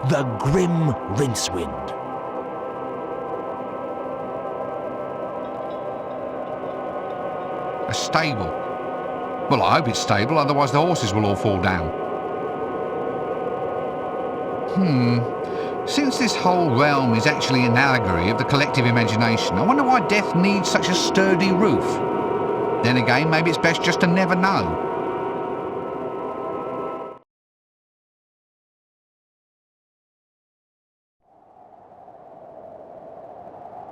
the Grim Rincewind. A stable. Well, I hope it's stable, otherwise the horses will all fall down. Since this whole realm is actually an allegory of the collective imagination, I wonder why death needs such a sturdy roof. Then again, maybe it's best just to never know.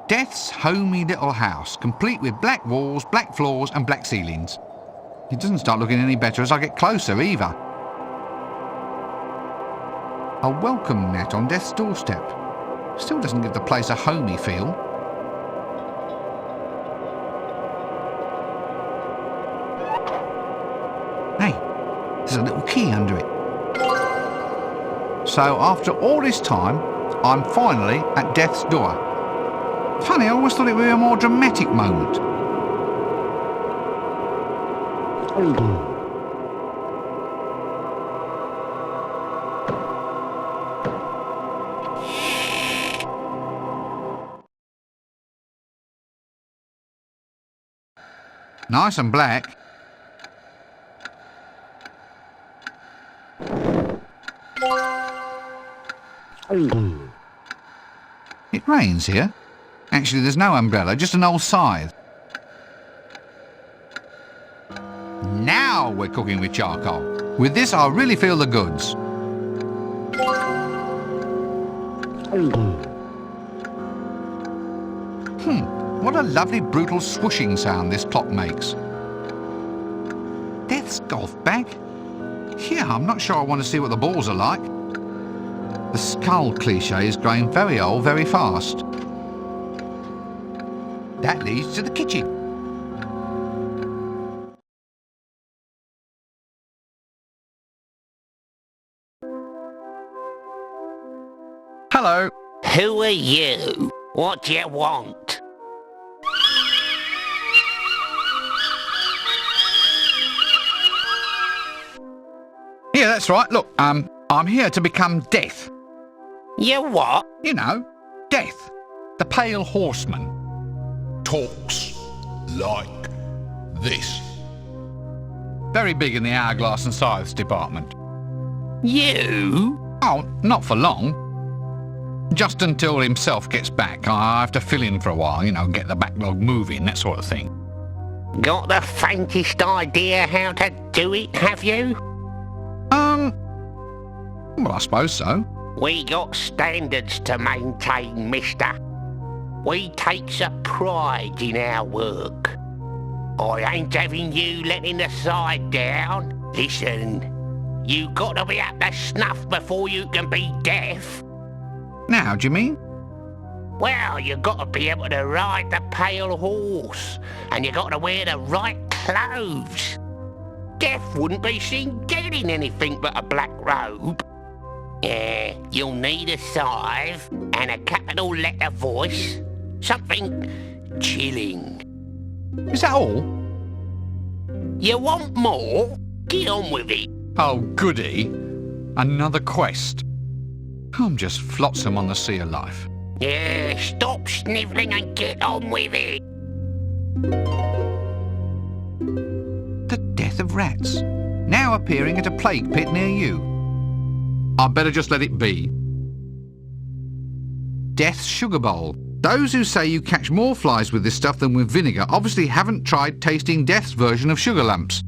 Death's homey little house, complete with black walls, black floors and black ceilings. It doesn't start looking any better as I get closer either. A welcome mat on Death's doorstep. Still doesn't give the place a homey feel. Hey, there's a little key under it. So after all this time, I'm finally at Death's door. Funny, I always thought it would be a more dramatic moment. Nice and black. It rains here. Actually, there's no umbrella, just an old scythe. Now we're cooking with charcoal. With this, I really feel the goods. What a lovely brutal swooshing sound this clock makes. Death's golf bag? Yeah, I'm not sure I want to see what the balls are like. The skull cliché is growing very old very fast. That leads to the kitchen. Hello. Who are you? What do you want? Yeah, that's right. Look, I'm here to become Death. You what? You know, Death. The Pale Horseman. Talks like this. Very big in the hourglass and scythes department. You? Oh, not for long. Just until himself gets back. I have to fill in for a while, you know, get the backlog moving, that sort of thing. Got the faintest idea how to do it, have you? Well, I suppose so. We got standards to maintain, mister. We takes a pride in our work. I ain't having you letting the side down. Listen, you got to be up to snuff before you can be deaf. Now, how do you mean? Well, you got to be able to ride the pale horse, and you got to wear the right clothes. Death wouldn't be seen getting anything but a black robe. Yeah, you'll need a scythe and a capital letter voice. Something chilling. Is that all? You want more? Get on with it. Oh, goody. Another quest. I'm just flotsam on the sea of life. Yeah, stop snivelling and get on with it. The death of rats. Now appearing at a plague pit near you. I'd better just let it be. Death's Sugar Bowl. Those who say you catch more flies with this stuff than with vinegar obviously haven't tried tasting Death's version of sugar lumps.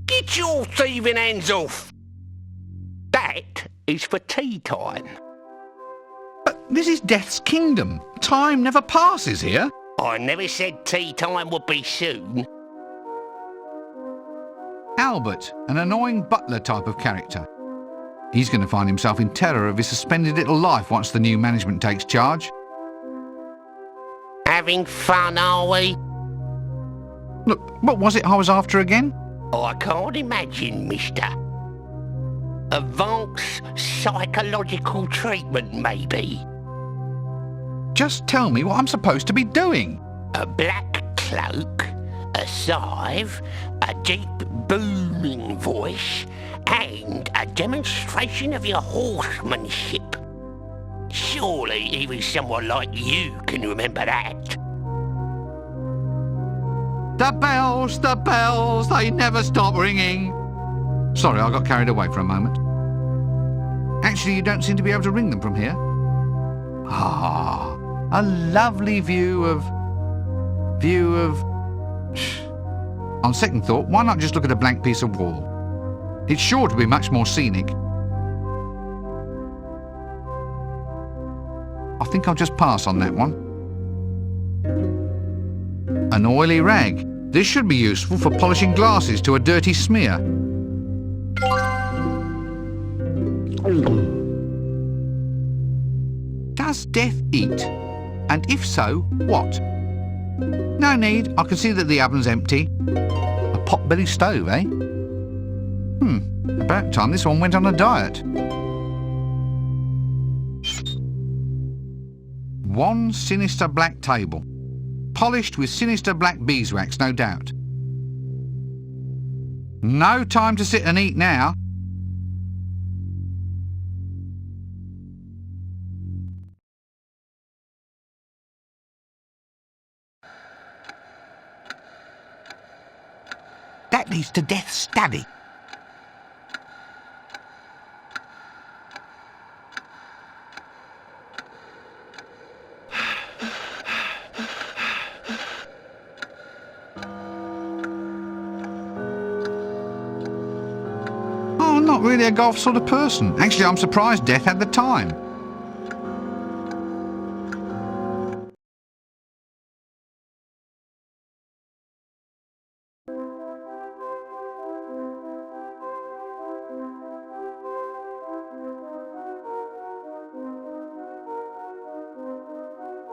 Get your thieving hands off. That is for tea time. But this is Death's kingdom. Time never passes here. I never said tea time would be soon. Albert, an annoying butler type of character. He's going to find himself in terror of his suspended little life once the new management takes charge. Having fun, are we? Look, what was it I was after again? I can't imagine, mister. Advanced psychological treatment, maybe. Just tell me what I'm supposed to be doing. A black cloak, a scythe, a deep booming voice, and a demonstration of your horsemanship. Surely even someone like you can remember that. The bells, they never stop ringing. Sorry, I got carried away for a moment. Actually, you don't seem to be able to ring them from here. Ah, a lovely view of... On second thought, why not just look at a blank piece of wall? It's sure to be much more scenic. I think I'll just pass on that one. An oily rag. This should be useful for polishing glasses to a dirty smear. Does death eat? And if so, what? No need, I can see that the oven's empty. A pot-bellied stove, eh? About time this one went on a diet. One sinister black table. Polished with sinister black beeswax, no doubt. No time to sit and eat now. That leads to Death's study. Oh, I'm not really a golf sort of person. Actually, I'm surprised Death had the time.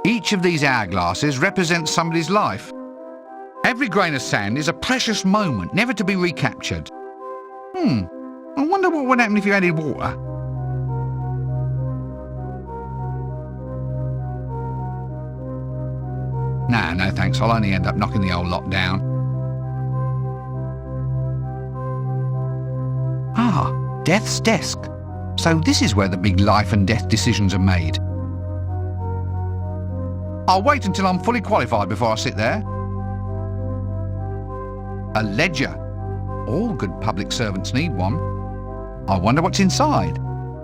Each of these hourglasses represents somebody's life. Every grain of sand is a precious moment, never to be recaptured. I wonder what would happen if you added water. Nah, no thanks, I'll only end up knocking the old lot down. Ah, Death's desk. So this is where the big life and death decisions are made. I'll wait until I'm fully qualified before I sit there. A ledger. All good public servants need one. I wonder what's inside.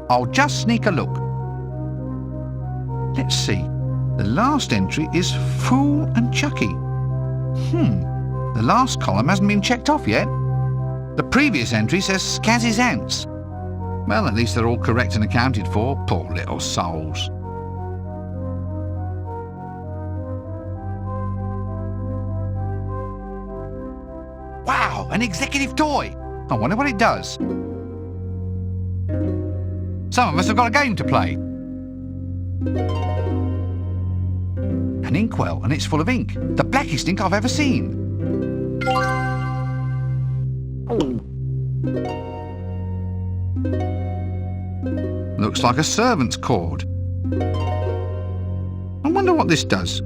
I'll just sneak a look. Let's see. The last entry is Fool and Chucky. The last column hasn't been checked off yet. The previous entry says Scazzy's ants. Well, at least they're all correct and accounted for. Poor little souls. Wow, an executive toy! I wonder what it does. Some of us have got a game to play. An inkwell, and it's full of ink. The blackest ink I've ever seen. Looks like a servant's cord. I wonder what this does.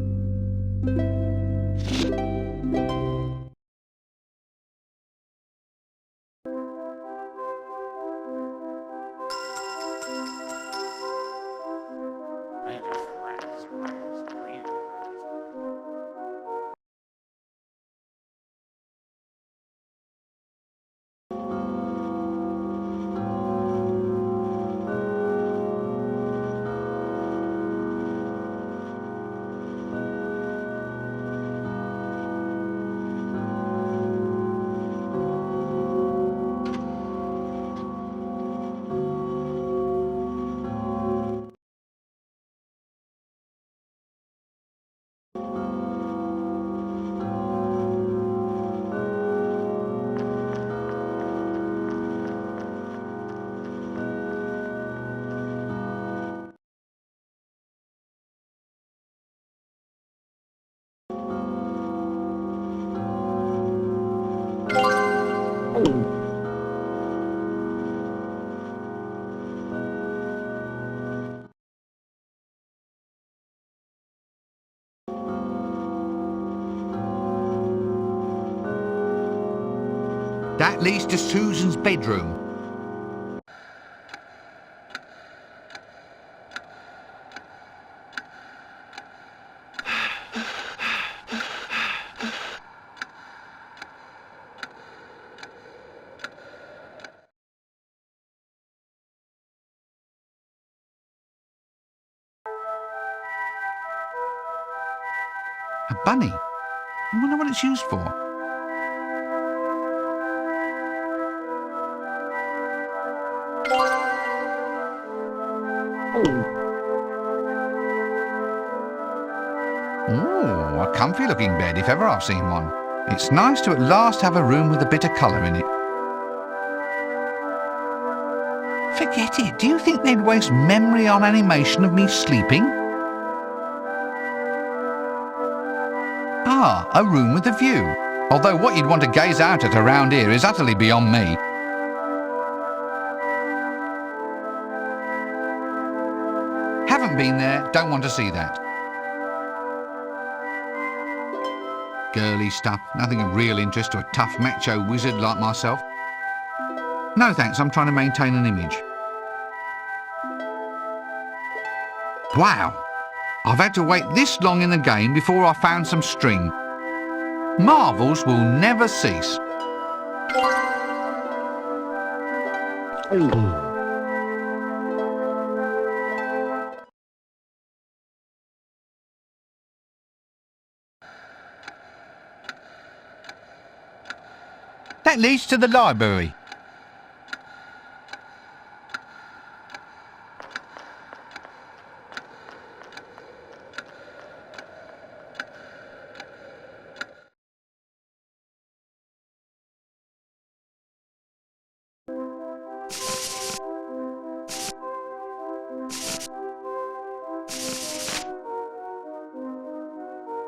That leads to Susan's bedroom. A bunny? I wonder what it's used for. Ooh, a comfy looking bed if ever I've seen one. It's nice to at last have a room with a bit of colour in it. Forget it. Do you think they'd waste memory on animation of me sleeping? Ah, a room with a view. Although what you'd want to gaze out at around here is utterly beyond me. Haven't been there, don't want to see that. Girly stuff, nothing of real interest to a tough macho wizard like myself. No thanks, I'm trying to maintain an image. Wow, I've had to wait this long in the game before I found some string. Marvels will never cease. That leads to the library.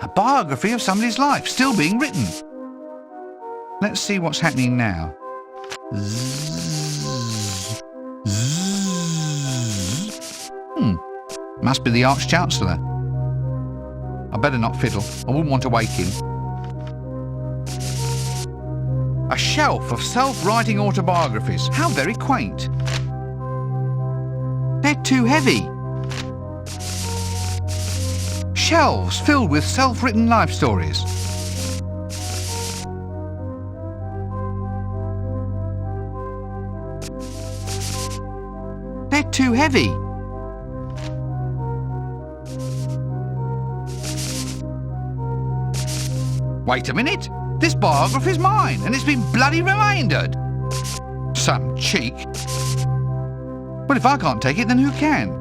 A biography of somebody's life, still being written. Let's see what's happening now. Zzz. Zzz. Must be the Arch-Chancellor. I better not fiddle. I wouldn't want to wake him. A shelf of self-writing autobiographies. How very quaint. They're too heavy. Shelves filled with self-written life stories. They're too heavy. Wait a minute. This biography's mine, and it's been bloody remaindered. Some cheek. Well, if I can't take it, then who can?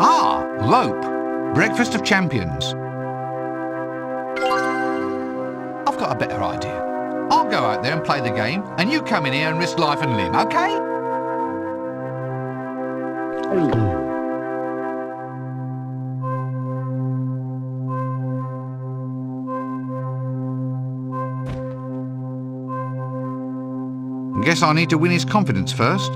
Ah, Lope. Breakfast of Champions. I've got a better idea. I'll go out there and play the game, and you come in here and risk life and limb, okay? Guess I need to win his confidence first.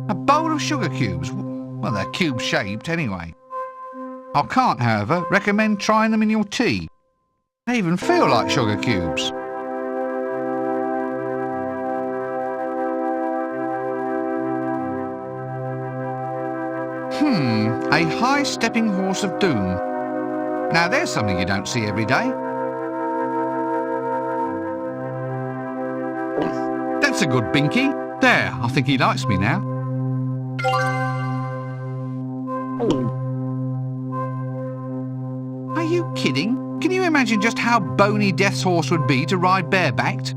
A bowl of sugar cubes. Well, they're cube-shaped anyway. I can't, however, recommend trying them in your tea. They even feel like sugar cubes. A high-stepping horse of doom. Now there's something you don't see every day. That's a good binky. There, I think he likes me now. Are you kidding? Can you imagine just how bony Death's horse would be to ride barebacked?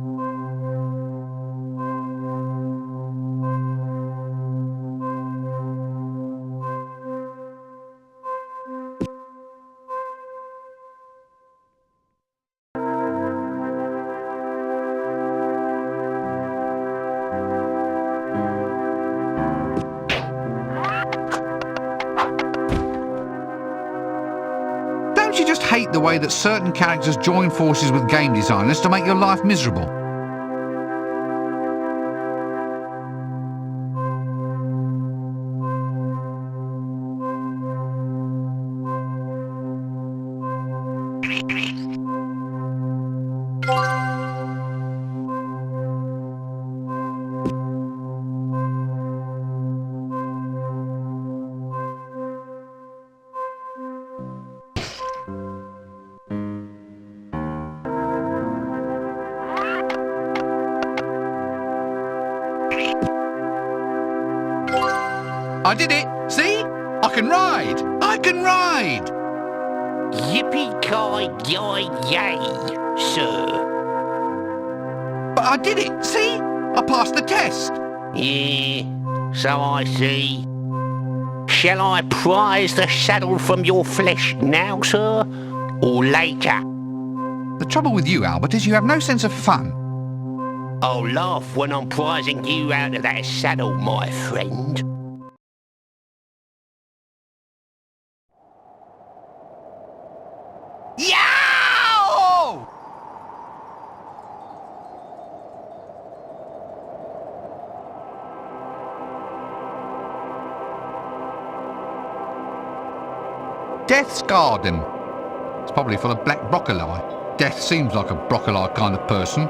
don't you just hate the way that certain characters join forces with game designers to make your life miserable? I did it! See? I can ride! I can ride! Yippee-ki-yay, sir. But I did it! See? I passed the test! Yeah, so I see. Shall I prize the saddle from your flesh now, sir? Or later? The trouble with you, Albert, is you have no sense of fun. I'll laugh when I'm prizing you out of that saddle, my friend. Yow! Death's garden. It's probably full of black broccoli. Death seems like a broccoli kind of person.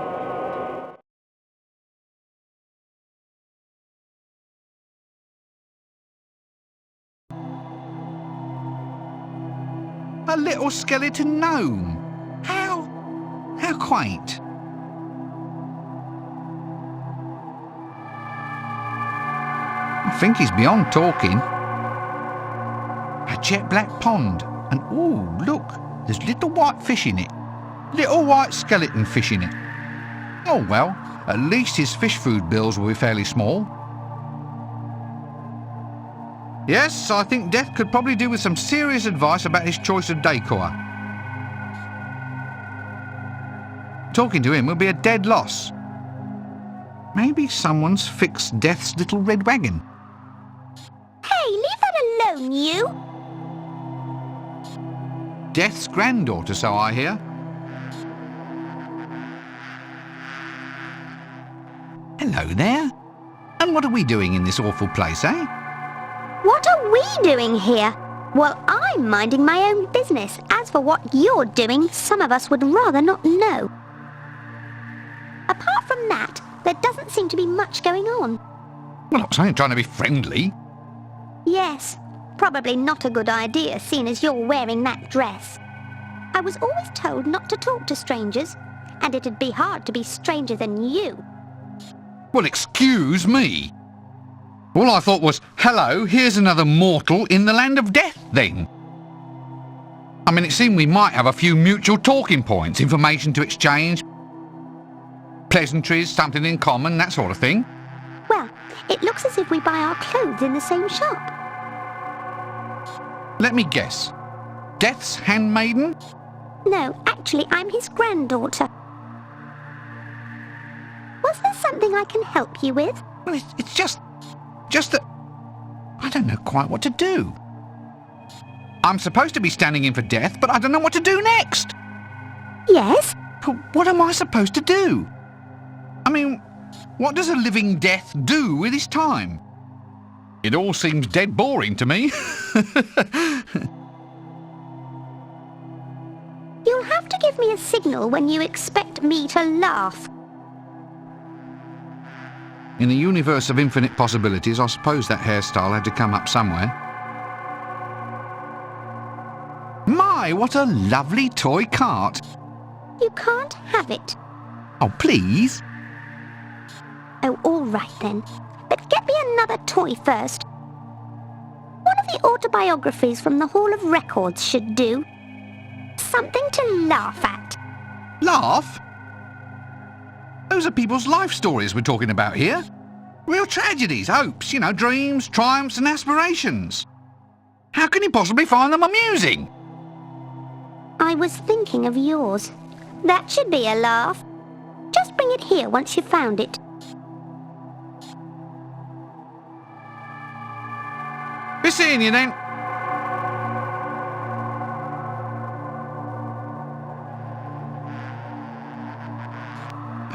A little skeleton gnome. How quaint. I think he's beyond talking. A jet black pond. And ooh, look, there's little white fish in it. Little white skeleton fish in it. Oh well, at least his fish food bills will be fairly small. Yes, I think Death could probably do with some serious advice about his choice of decor. Talking to him will be a dead loss. Maybe someone's fixed Death's little red wagon. Hey, leave that alone, you! Death's granddaughter, so I hear. Hello there. And what are we doing in this awful place, eh? What are we doing here? Well, I'm minding my own business. As for what you're doing, some of us would rather not know. Apart from that, there doesn't seem to be much going on. Well, I was only trying to be friendly. Yes, probably not a good idea, seeing as you're wearing that dress. I was always told not to talk to strangers, and it'd be hard to be stranger than you. Well, excuse me. All I thought was, hello, here's another mortal in the land of death, then. I mean, it seemed we might have a few mutual talking points, information to exchange, pleasantries, something in common, that sort of thing. Well, it looks as if we buy our clothes in the same shop. Let me guess. Death's handmaiden? No, actually, I'm his granddaughter. Was there something I can help you with? Well, it's just that I don't know quite what to do. I'm supposed to be standing in for Death, but I don't know what to do next. Yes? But what am I supposed to do? I mean, what does a living Death do with his time? It all seems dead boring to me. You'll have to give me a signal when you expect me to laugh. In a universe of infinite possibilities, I suppose that hairstyle had to come up somewhere. My, what a lovely toy cart. You can't have it. Oh, please. Oh, all right then. But get me another toy first. One of the autobiographies from the Hall of Records should do. Something to laugh at. Laugh? Those are people's life stories we're talking about here. Real tragedies, hopes, dreams, triumphs and aspirations. How can you possibly find them amusing? I was thinking of yours. That should be a laugh. Just bring it here once you've found it. Be seeing you then.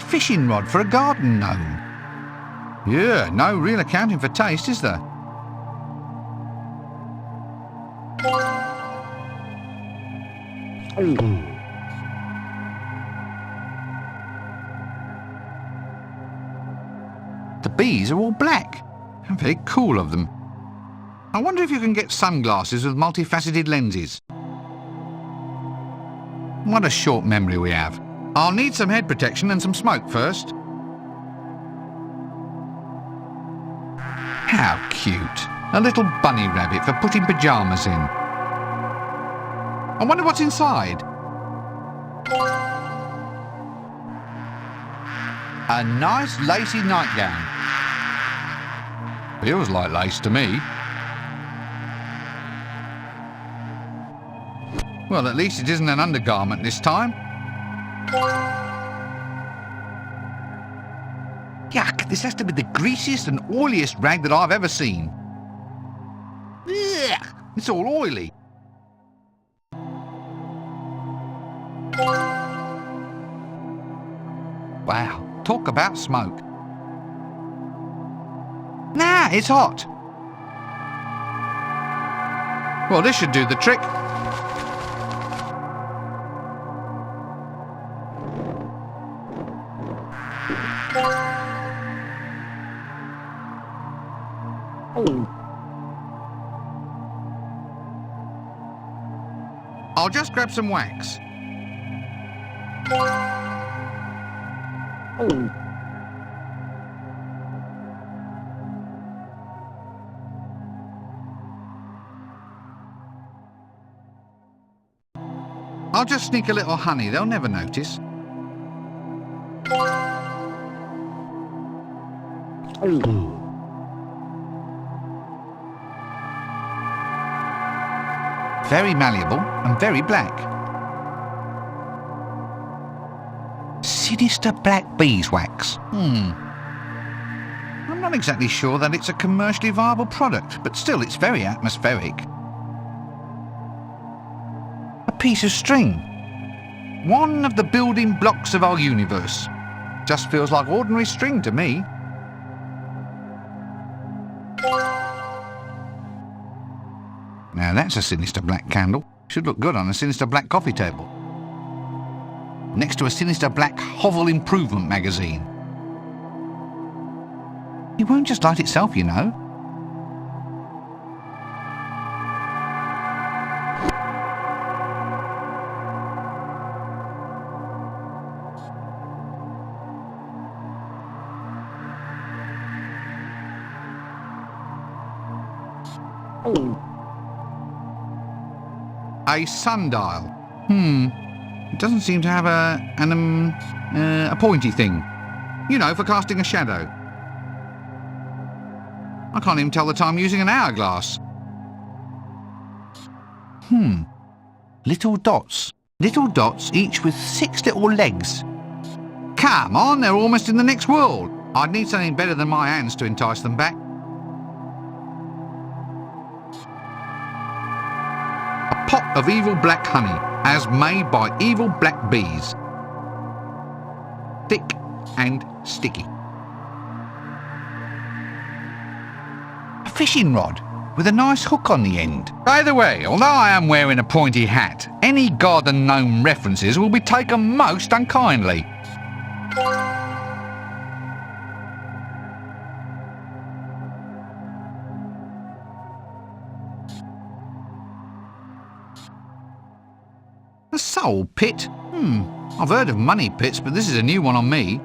fishing rod for a garden gnome. Yeah, no real accounting for taste, is there? The bees are all black. Very cool of them. I wonder if you can get sunglasses with multifaceted lenses. What a short memory we have. I'll need some head protection and some smoke first. How cute. A little bunny rabbit for putting pyjamas in. I wonder what's inside. A nice lacy nightgown. Feels like lace to me. Well, at least it isn't an undergarment this time. Yuck, this has to be the greasiest and oiliest rag that I've ever seen. Ugh, it's all oily. Wow, talk about smoke. Nah, it's hot. Well, this should do the trick. I'll just grab some wax. I'll just sneak a little honey, they'll never notice. Very malleable and very black. Sinister black beeswax. I'm not exactly sure that it's a commercially viable product, but still it's very atmospheric. A piece of string. One of the building blocks of our universe. Just feels like ordinary string to me. Now that's a sinister black candle. Should look good on a sinister black coffee table. Next to a sinister black Hovel Improvement magazine. It won't just light itself, you know. A sundial. It doesn't seem to have a pointy thing. You know, for casting a shadow. I can't even tell the time using an hourglass. Little dots. Little dots, each with 6 little legs. Come on, they're almost in the next world. I'd need something better than my hands to entice them back. A pot of evil black honey, as made by evil black bees. Thick and sticky. A fishing rod with a nice hook on the end. By the way, although I am wearing a pointy hat, any garden gnome references will be taken most unkindly. A soul pit? I've heard of money pits, but this is a new one on me.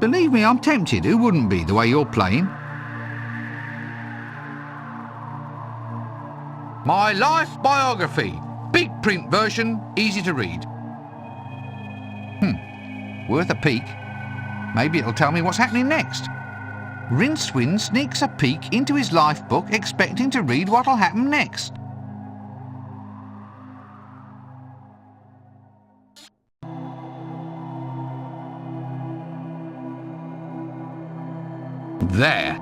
Believe me, I'm tempted. Who wouldn't be, the way you're playing? My life biography. Big print version, easy to read. Worth a peek. Maybe it'll tell me what's happening next. Rincewind sneaks a peek into his life book, expecting to read what'll happen next. There.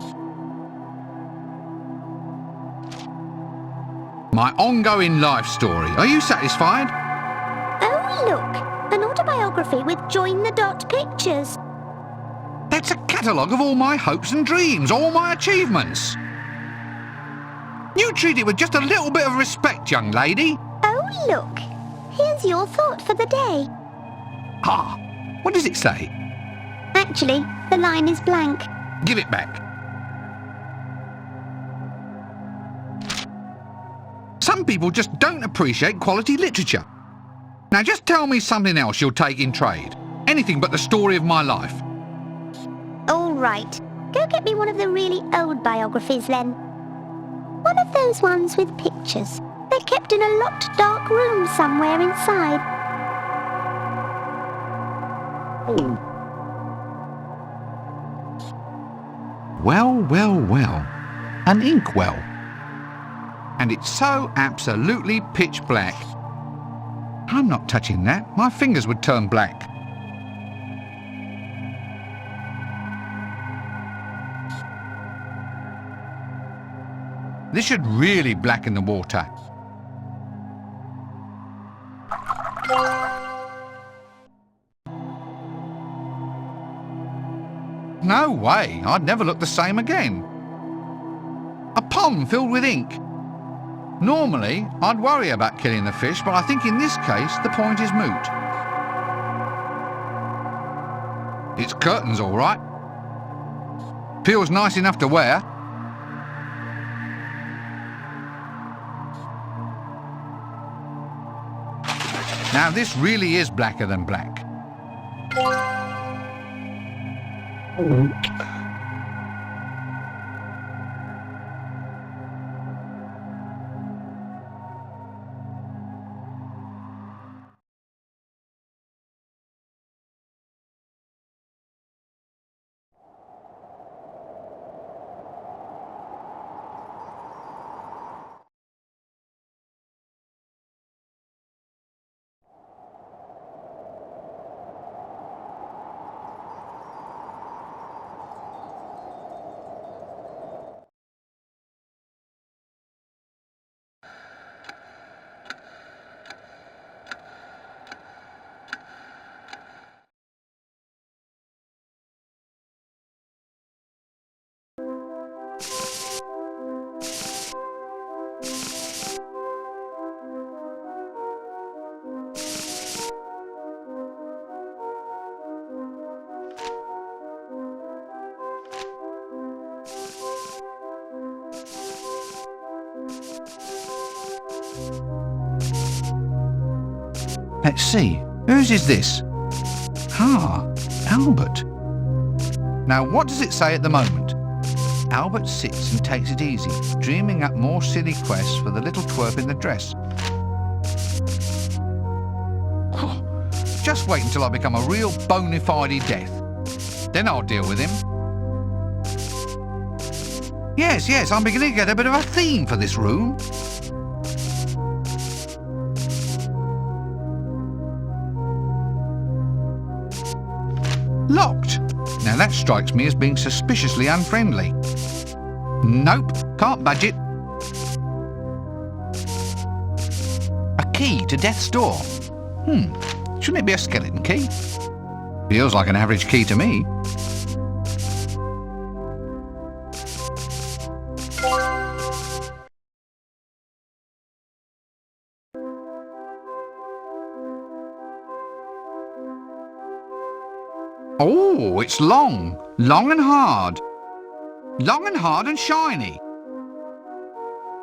My ongoing life story. Are you satisfied? Oh, look! An autobiography with join-the-dot pictures. That's a catalogue of all my hopes and dreams, all my achievements. You treat it with just a little bit of respect, young lady. Oh, look! Here's your thought for the day. Ah, what does it say? Actually, the line is blank. Give it back. Some people just don't appreciate quality literature. Now just tell me something else you'll take in trade. Anything but the story of my life. All right. Go get me one of the really old biographies, then. One of those ones with pictures. They're kept in a locked, dark room somewhere inside. Well, well, well. An inkwell. And it's so absolutely pitch black. I'm not touching that. My fingers would turn black. This should really blacken the water. No way, I'd never look the same again. A pond filled with ink. Normally, I'd worry about killing the fish, but I think in this case, the point is moot. It's curtains, all right. Feels nice enough to wear. Now this really is blacker than black. Let's see, whose is this? Ah, Albert. Now what does it say at the moment? Albert sits and takes it easy, dreaming up more silly quests for the little twerp in the dress. Just wait until I become a real bona fide death. Then I'll deal with him. Yes, I'm beginning to get a bit of a theme for this room. Locked. Now that strikes me as being suspiciously unfriendly. Nope, can't budge it. A key to death's door. Shouldn't it be a skeleton key? Feels like an average key to me. Oh, it's long and hard. Long and hard and shiny.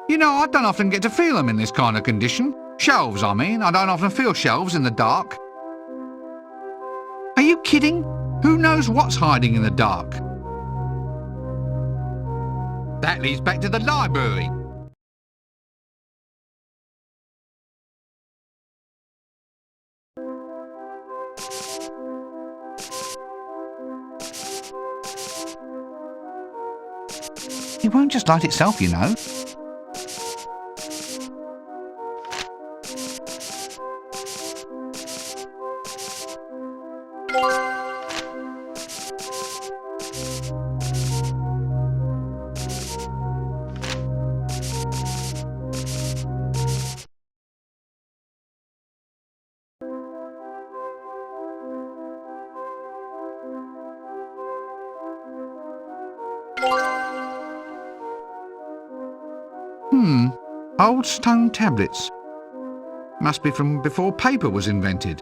You know, I don't often get to feel them in this kind of condition. Shelves, I mean. I don't often feel shelves in the dark. Are you kidding? Who knows what's hiding in the dark? That leads back to the library. It won't just light itself, you know. Old stone tablets. Must be from before paper was invented.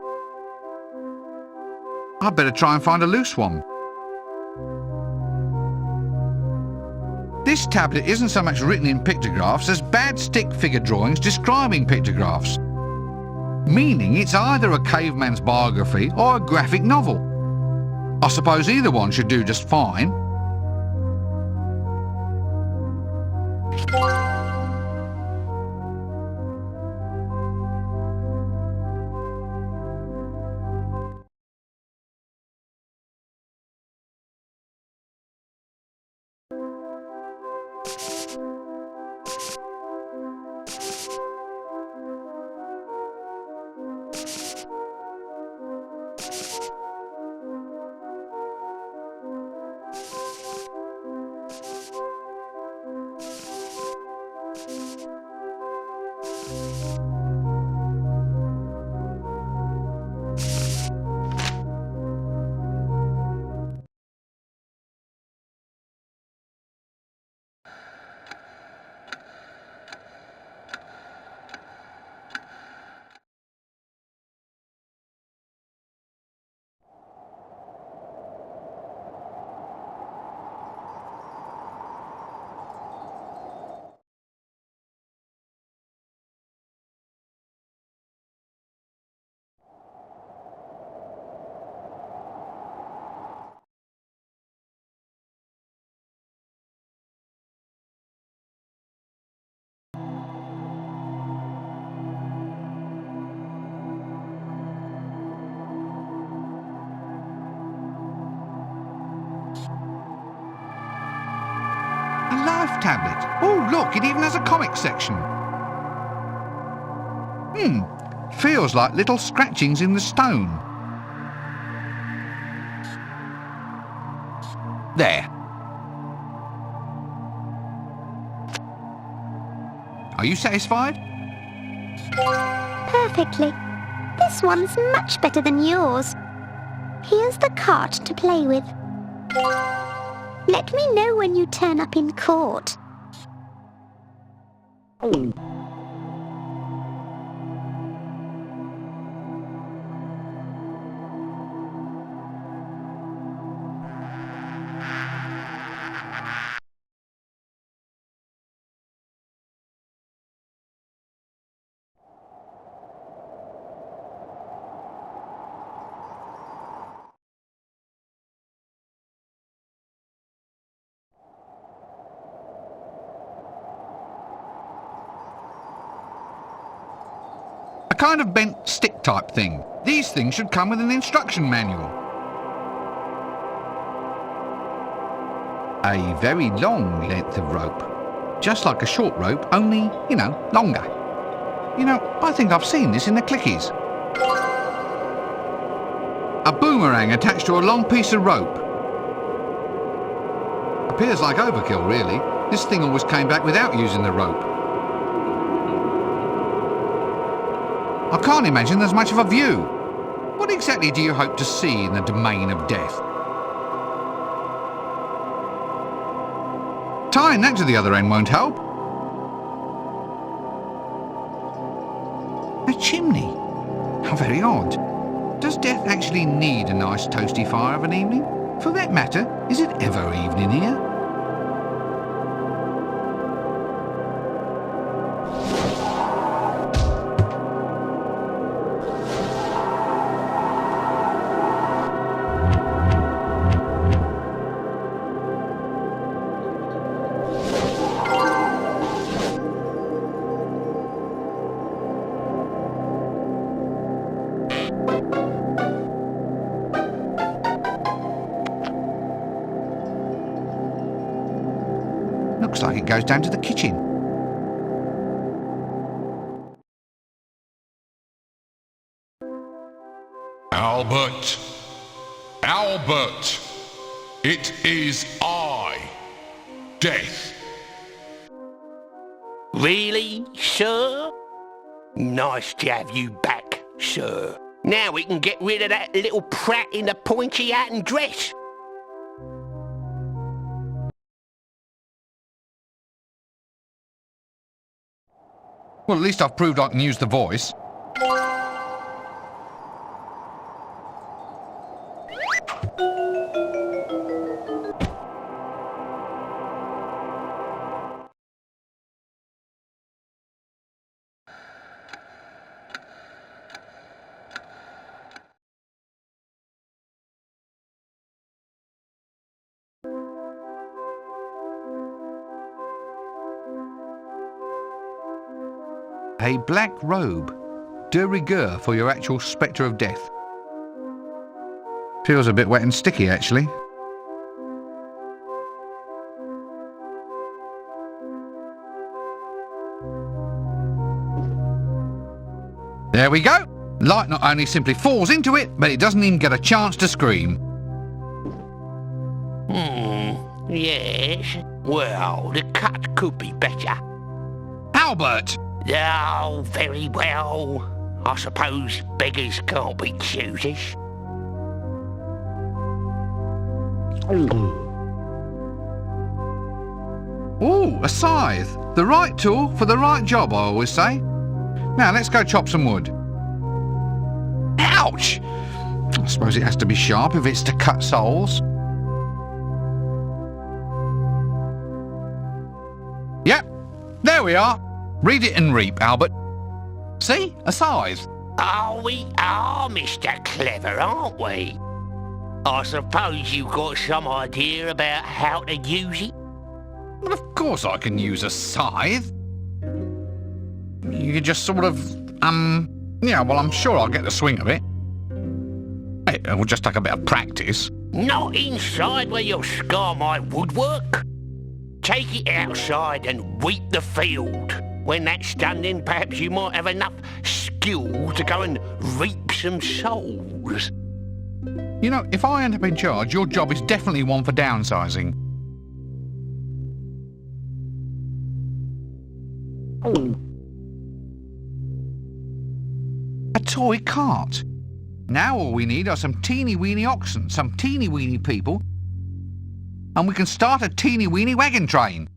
I'd better try and find a loose one. This tablet isn't so much written in pictographs as bad stick figure drawings describing pictographs. Meaning it's either a caveman's biography or a graphic novel. I suppose either one should do just fine. A life tablet. Oh, look, it even has a comic section. Feels like little scratchings in the stone. There. Are you satisfied? Perfectly. This one's much better than yours. Here's the cart to play with. Let me know when you turn up in court. A kind of bent stick type thing. These things should come with an instruction manual. A very long length of rope. Just like a short rope, only, longer. I think I've seen this in the clickies. A boomerang attached to a long piece of rope. Appears like overkill, really. This thing always came back without using the rope. I can't imagine there's much of a view. What exactly do you hope to see in the domain of death? Tying that to the other end won't help. A chimney. How very odd. Does death actually need a nice toasty fire of an evening? For that matter, is it ever evening here? Looks like it goes down to the kitchen. Albert! Albert! It is I, Death. Really, sir? Nice to have you back, sir. Now we can get rid of that little prat in the pointy hat and dress. Well, at least I've proved I can use the voice. A black robe. De rigueur for your actual spectre of death. Feels a bit wet and sticky, actually. There we go. Light not only simply falls into it, but it doesn't even get a chance to scream. Yes. Well, the cut could be better. Albert! Oh, very well. I suppose beggars can't be choosers. Ooh, a scythe. The right tool for the right job, I always say. Now, let's go chop some wood. Ouch! I suppose it has to be sharp if it's to cut souls. Yep, there we are. Read it and reap, Albert. See? A scythe. Oh, we are Mr. Clever, aren't we? I suppose you've got some idea about how to use it? Well, of course I can use a scythe. You could just sort of, yeah, well, I'm sure I'll get the swing of it. It will just take a bit of practice. Not inside where you'll scar my woodwork. Take it outside and weep the field. When that's done, then perhaps you might have enough skill to go and reap some souls. You know, if I end up in charge, your job is definitely one for downsizing. A toy cart. Now all we need are some teeny-weeny oxen, some teeny-weeny people, and we can start a teeny-weeny wagon train.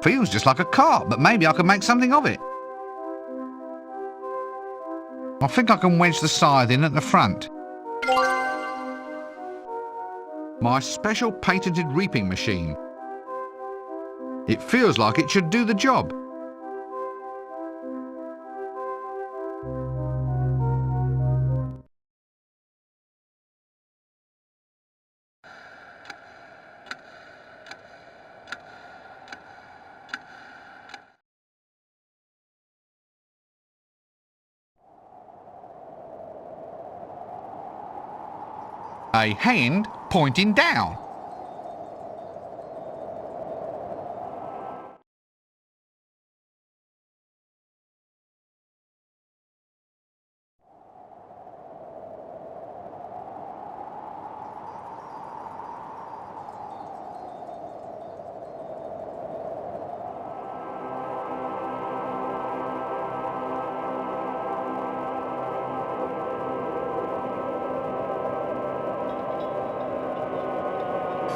Feels just like a cart, but maybe I can make something of it. I think I can wedge the scythe in at the front. My special patented reaping machine. It feels like it should do the job. A hand pointing down.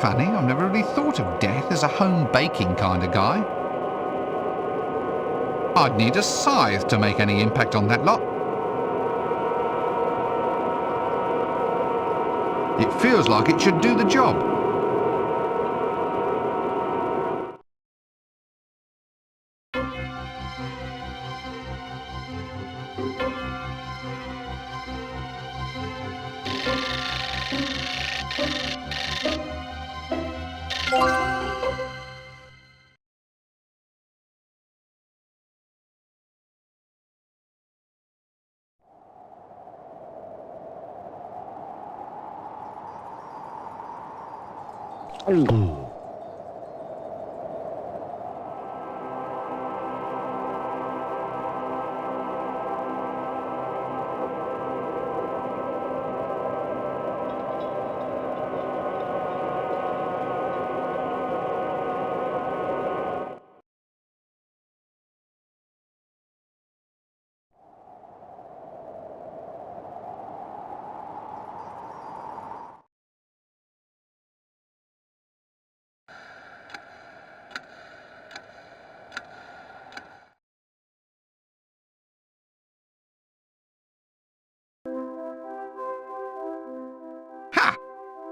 Funny, I've never really thought of death as a home baking kind of guy. I'd need a scythe to make any impact on that lot. It feels like it should do the job.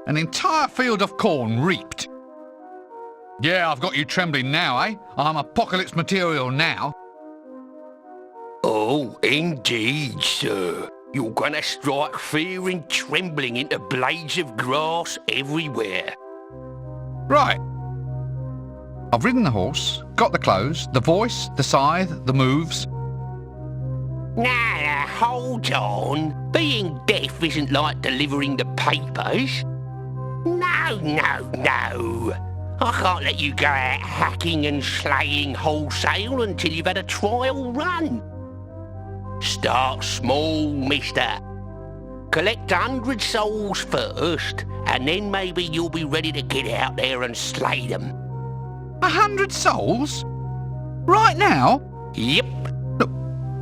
An entire field of corn reaped. Yeah, I've got you trembling now, eh? I'm apocalypse material now. Oh, indeed, sir. You're gonna strike fear and trembling into blades of grass everywhere. Right. I've ridden the horse, got the clothes, the voice, the scythe, the moves. Now, hold on. Being deaf isn't like delivering the papers. No. I can't let you go out hacking and slaying wholesale until you've had a trial run. Start small, mister. Collect 100 souls first, and then maybe you'll be ready to get out there and slay them. 100 souls? Right now? Yep. Look,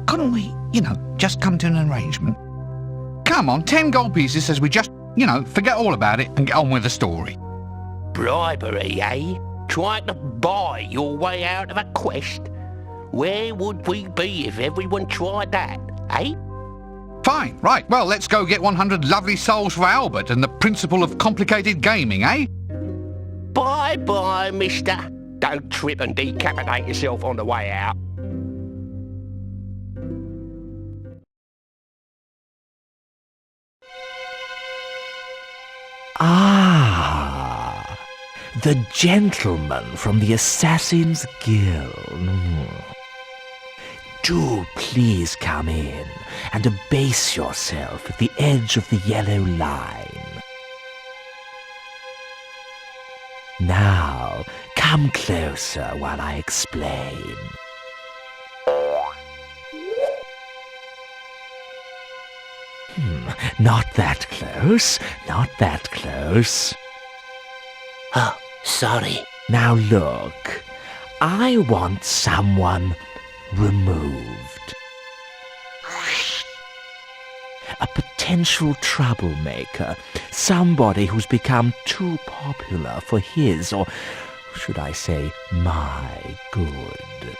couldn't we, just come to an arrangement? Come on, 10 gold pieces says we just, forget all about it and get on with the story. Bribery, eh? Trying to buy your way out of a quest? Where would we be if everyone tried that, eh? Fine, right, well, let's go get 100 lovely souls for Albert and the principle of complicated gaming, eh? Bye-bye, mister. Don't trip and decapitate yourself on the way out. Ah, the gentleman from the Assassin's Guild. Do please come in and abase yourself at the edge of the yellow line. Now, come closer while I explain. Not that close, not that close. Oh, sorry. Now look, I want someone removed. A potential troublemaker, somebody who's become too popular for his, or should I say, my good.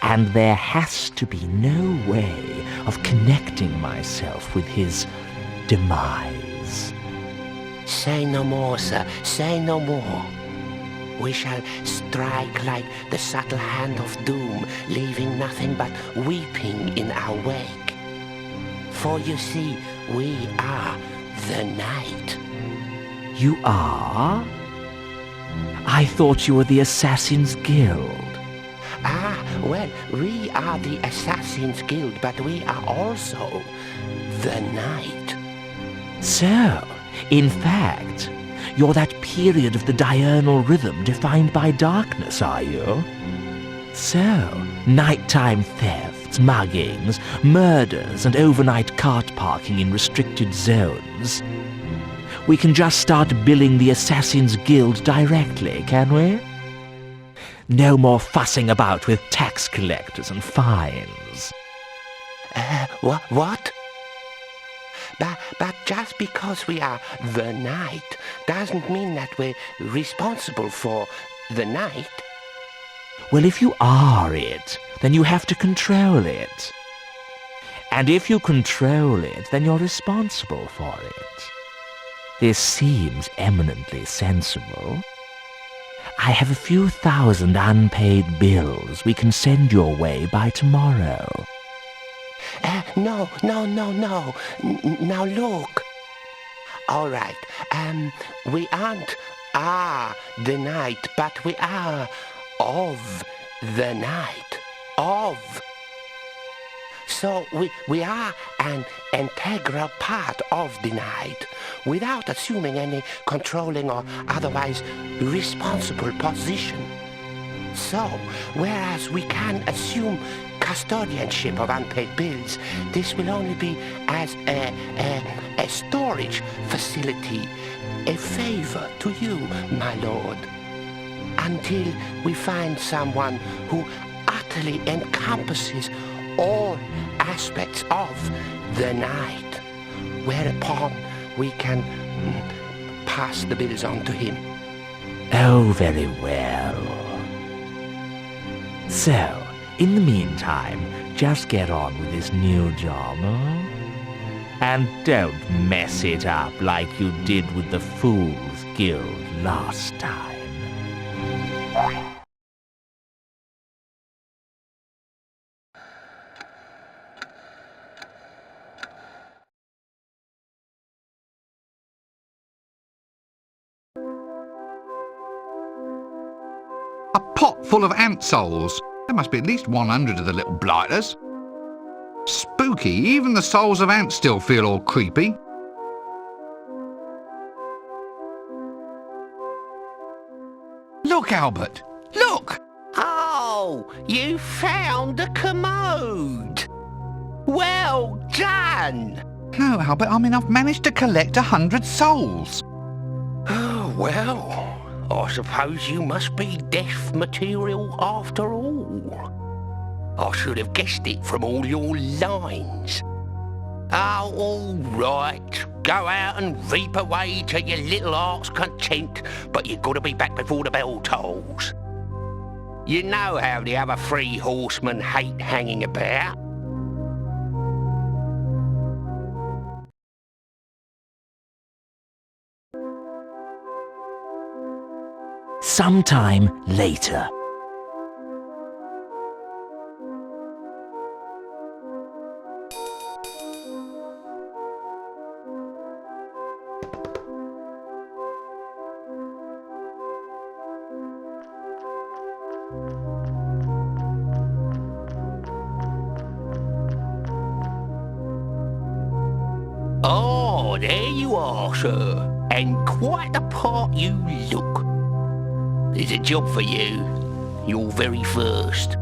And there has to be no way of connecting myself with his demise. Say no more, sir. Say no more. We shall strike like the subtle hand of doom, leaving nothing but weeping in our wake. For you see, we are the night. You are? I thought you were the Assassin's Guild. Ah, well, we are the Assassin's Guild, but we are also the night. So, in fact, you're that period of the diurnal rhythm defined by darkness, are you? So, nighttime thefts, muggings, murders, and overnight cart parking in restricted zones. We can just start billing the Assassin's Guild directly, can we? No more fussing about with tax collectors and fines. What? But just because we are the night doesn't mean that we're responsible for the night. Well, if you are it, then you have to control it. And if you control it, then you're responsible for it. This seems eminently sensible. I have a few thousand unpaid bills we can send your way by tomorrow. No. Now look. All right, we aren't the night, but we are of the night. Of. So we are an integral part of the night, without assuming any controlling or otherwise responsible position. So, whereas we can assume custodianship of unpaid bills, this will only be as a storage facility, a favor to you, my lord, until we find someone who utterly encompasses all aspects of the night, whereupon we can pass the bills on to him. Oh, very well. So, in the meantime, just get on with this new job, huh? And don't mess it up like you did with the Fool's Guild last time. A pot full of ant souls. There must be at least 100 of the little blighters. Spooky, even the souls of ants still feel all creepy. Look, Albert, look! Oh, you found the commode! Well done! No, Albert, I mean I've managed to collect 100 souls. Oh, well, I suppose you must be death material after all. I should have guessed it from all your lines. Oh, all right. Go out and reap away to your little heart's content, but you've got to be back before the bell tolls. You know how the other 3 horsemen hate hanging about. Sometime later. Oh, there you are, sir. And quite the part you look. There's a job for you. Your very first.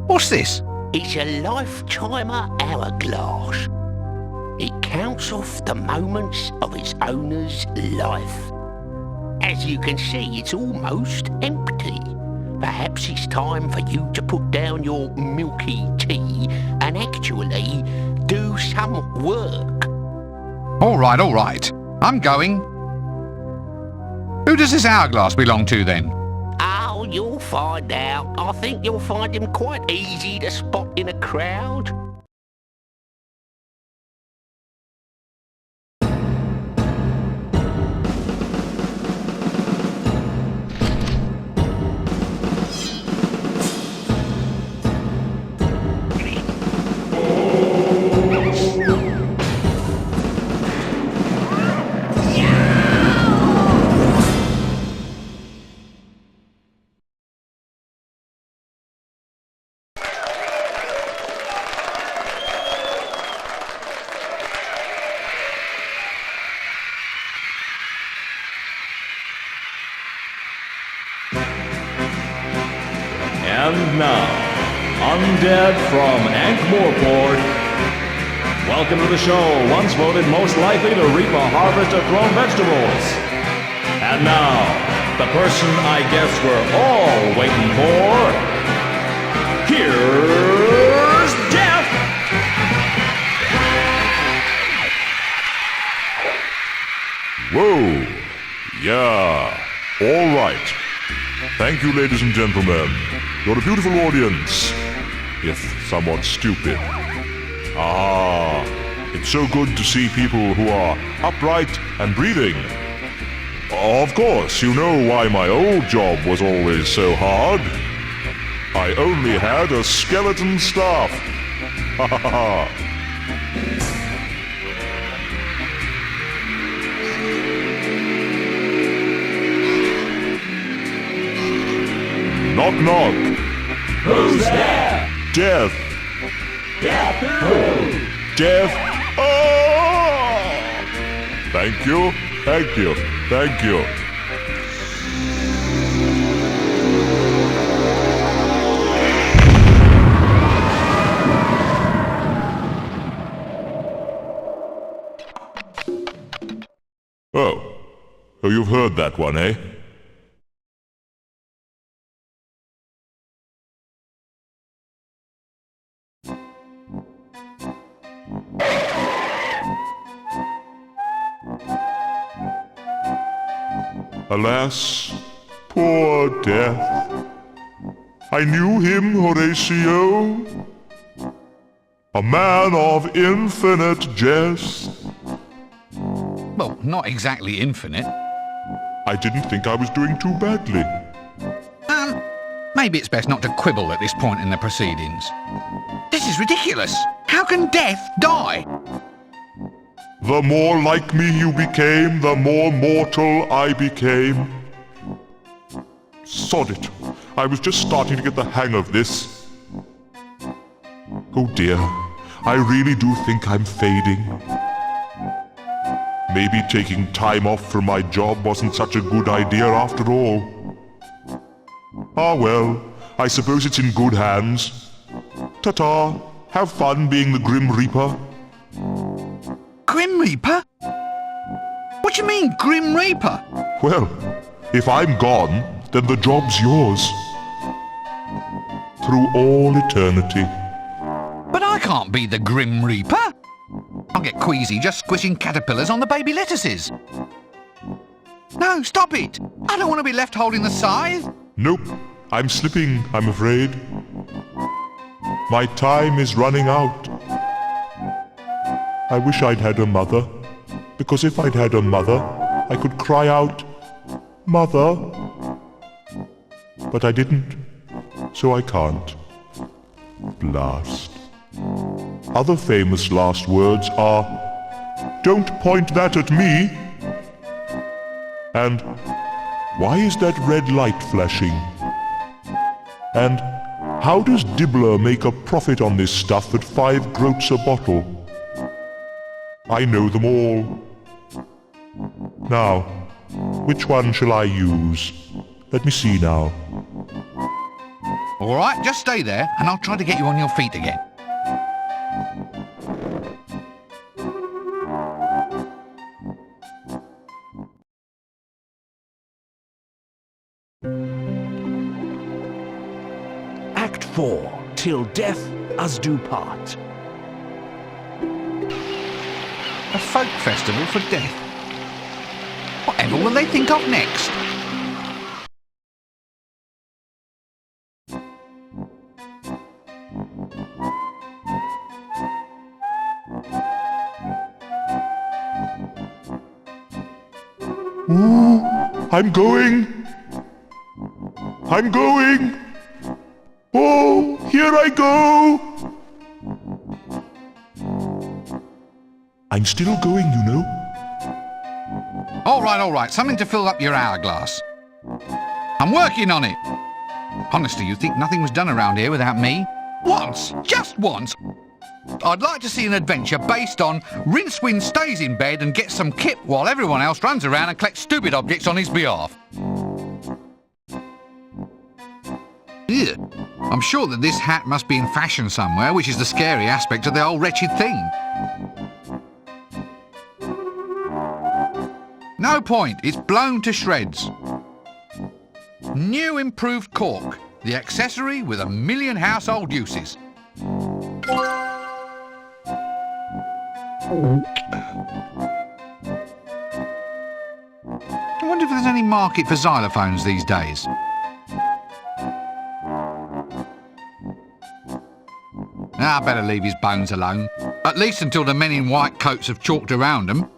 What's this? It's a lifetimer hourglass. It counts off the moments of its owner's life. As you can see, it's almost empty. Perhaps it's time for you to put down your milky tea and actually do some work. All right. I'm going. Who does this hourglass belong to, then? Oh, you'll find out. I think you'll find him quite easy to spot in a crowd. And now, undead from Ankh-Morport, welcome to the show, once voted most likely to reap a harvest of thrown vegetables. And now, the person I guess we're all waiting for, here's Death! Whoa! Yeah, all right. Thank you, ladies and gentlemen. You're a beautiful audience, if somewhat stupid. Ah, it's so good to see people who are upright and breathing. Of course, you know why my old job was always so hard. I only had a skeleton staff. Ha ha ha. Knock, knock. Who's there? Death. Death who? Death. Oh! Thank you. Thank you. Thank you. Oh, you've heard that one, eh? Alas, poor Death. I knew him, Horatio. A man of infinite jest. Well, not exactly infinite. I didn't think I was doing too badly. Maybe it's best not to quibble at this point in the proceedings. This is ridiculous. How can death die? The more like me you became, the more mortal I became. Sod it. I was just starting to get the hang of this. Oh dear, I really do think I'm fading. Maybe taking time off from my job wasn't such a good idea after all. Ah well, I suppose it's in good hands. Ta-ta, have fun being the Grim Reaper. Grim Reaper? What do you mean, Grim Reaper? Well, if I'm gone, then the job's yours. Through all eternity. But I can't be the Grim Reaper. I'll get queasy just squishing caterpillars on the baby lettuces. No, stop it. I don't want to be left holding the scythe. Nope, I'm slipping, I'm afraid. My time is running out. I wish I'd had a mother, because if I'd had a mother, I could cry out, "Mother!" But I didn't, so I can't. Blast. Other famous last words are, "Don't point that at me!" And, "Why is that red light flashing?" And, "How does Dibbler make a profit on this stuff at 5 groats a bottle?" I know them all. Now, which one shall I use? Let me see now. All right, just stay there and I'll try to get you on your feet again. Act 4, Till Death Us Do Part. A folk festival for death. Whatever will they think of next? Ooh, I'm going! I'm going! Oh, here I go! I'm still going, you know. All right, something to fill up your hourglass. I'm working on it. Honestly, you think nothing was done around here without me? Once, just once. I'd like to see an adventure based on Rincewind stays in bed and gets some kip while everyone else runs around and collects stupid objects on his behalf. Ew. I'm sure that this hat must be in fashion somewhere, which is the scary aspect of the whole wretched thing. No point, it's blown to shreds. New improved cork, the accessory with 1,000,000 household uses. I wonder if there's any market for xylophones these days. I better leave his bones alone. At least until the men in white coats have chalked around them.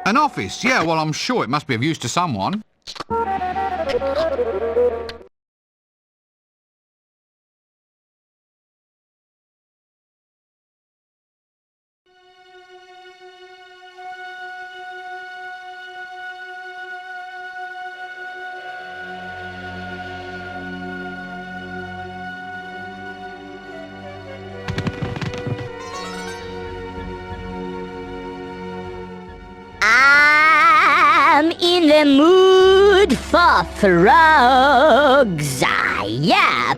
An office? Yeah, well, I'm sure it must be of use to someone. the mood for frogs. Ah, yeah.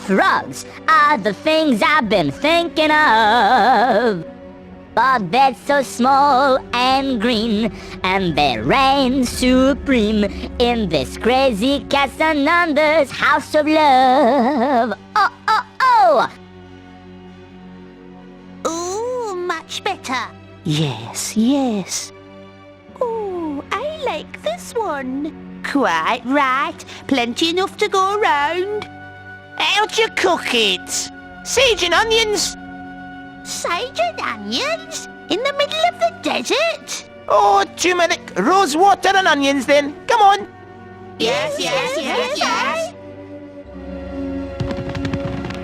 Frogs are the things I've been thinking of. But they're so small and green, and they reign supreme in this crazy Cassandra's house of love. Oh, oh, oh! Ooh, much better. Yes, yes. Ooh, I like this one. Quite right. Plenty enough to go round. How'd you cook it? Sage and onions? Sage and onions? In the middle of the desert? Oh, turmeric, rose water and onions then. Come on. Yes.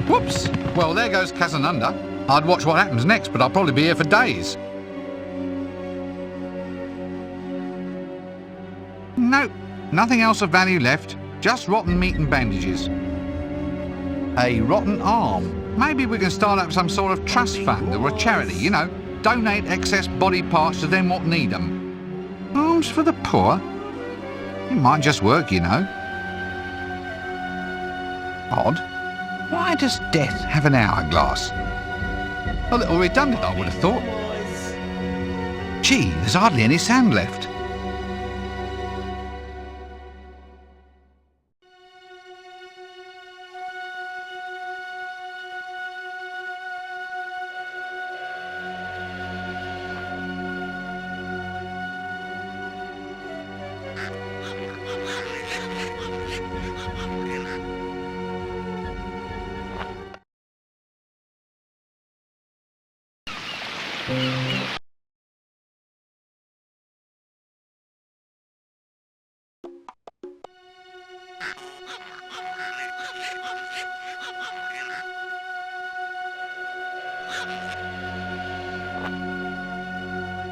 Whoops! Well, there goes Casananda. I'd watch what happens next, but I'll probably be here for days. Nope, nothing else of value left. Just rotten meat and bandages. A rotten arm. Maybe we can start up some sort of trust fund or a charity, you know. Donate excess body parts to them what need them. Arms for the poor? It might just work, you know. Odd. Why does death have an hourglass? A little redundant, I would have thought. Gee, there's hardly any sand left.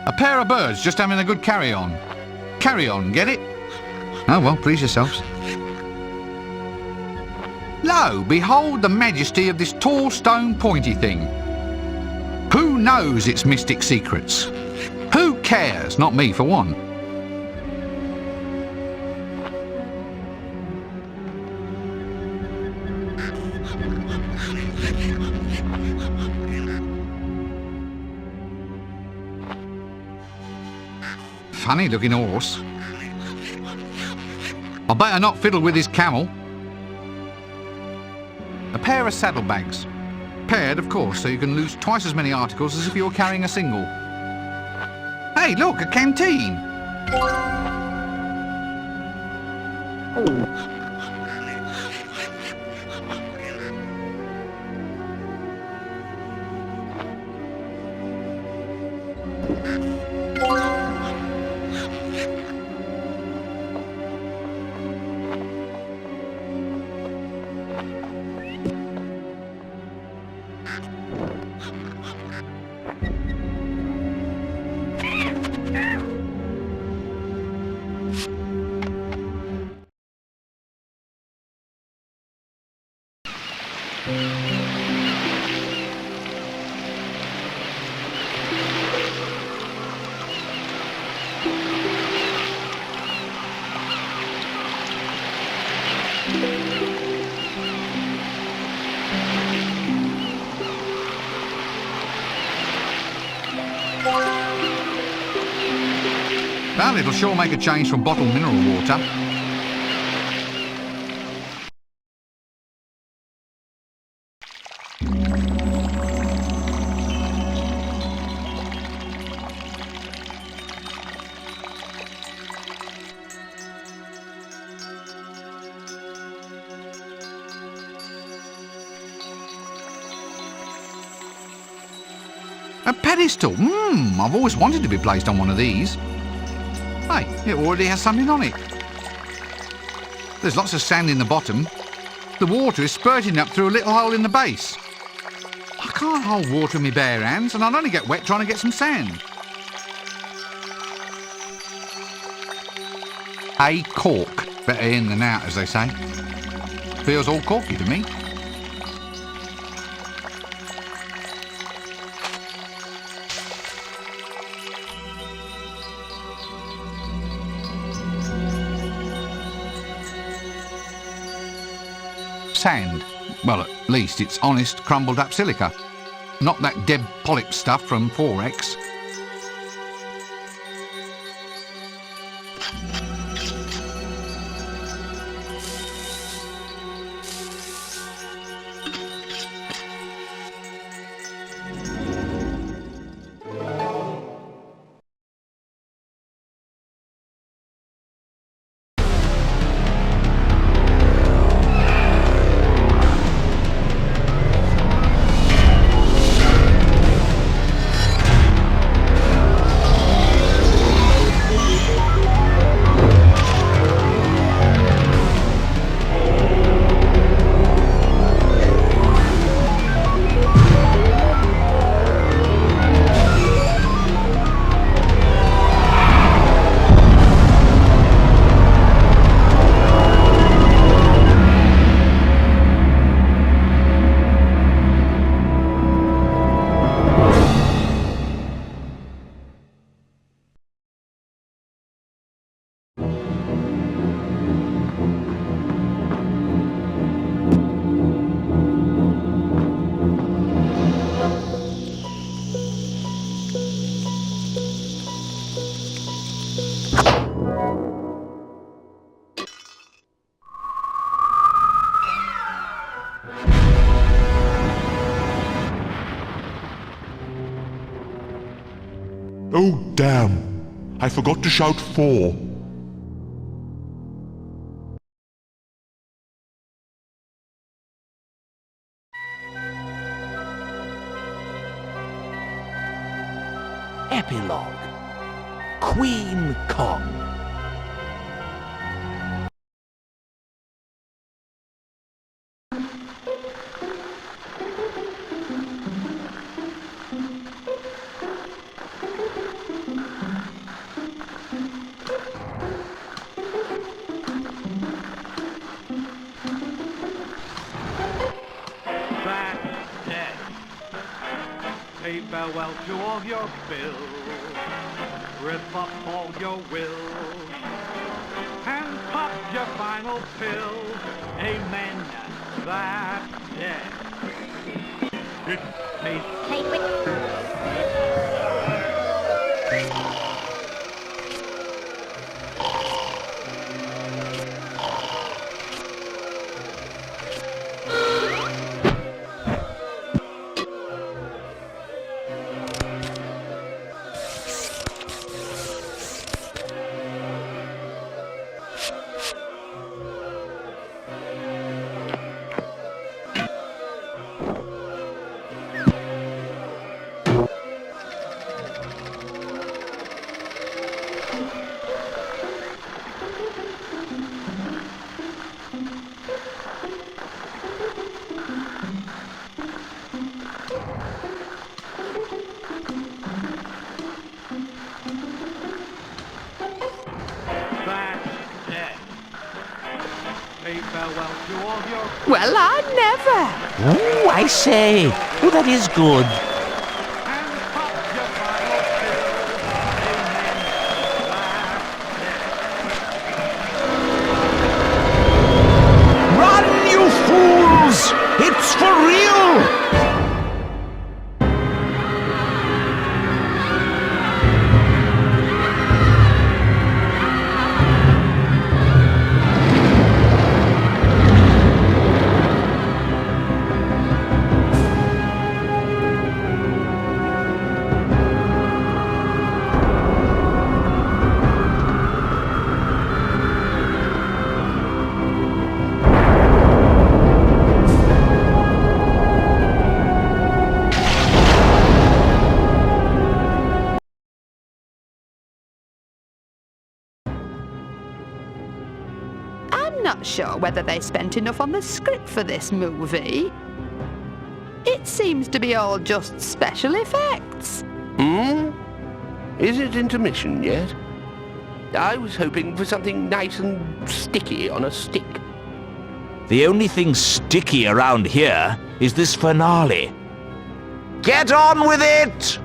A pair of birds just having a good carry-on. Carry-on, get it? Oh, well, please yourselves. Lo, behold the majesty of this tall stone pointy thing. Who knows its mystic secrets? Who cares? Not me, for one. Funny looking horse. I better not fiddle with his camel. A pair of saddlebags. Paired, of course, so you can lose twice as many articles as if you were carrying a single. Hey, look, a canteen! Well, it'll sure make a change from bottled mineral water. A pedestal. I've always wanted to be placed on one of these. Hey, it already has something on it. There's lots of sand in the bottom. The water is spurting up through a little hole in the base. I can't hold water in my bare hands, and I'll only get wet trying to get some sand. A cork. Better in than out, as they say. Feels all corky to me. sand. Well, at least it's honest, crumbled up silica. Not that Deb Polyp stuff from 4X. Oh, damn. I forgot to shout 4. Epilogue. Queen Kong. Pay farewell to all your bills, rip up all your wills, and pop your final pill. Amen, that's dead. It tastes... Well, I never. Ooh, I say. Oh, that is good. Run, you fools! It's for real! I'm not sure whether they spent enough on the script for this movie. It seems to be all just special effects. Is it intermission yet? I was hoping for something nice and sticky on a stick. The only thing sticky around here is this finale. Get on with it!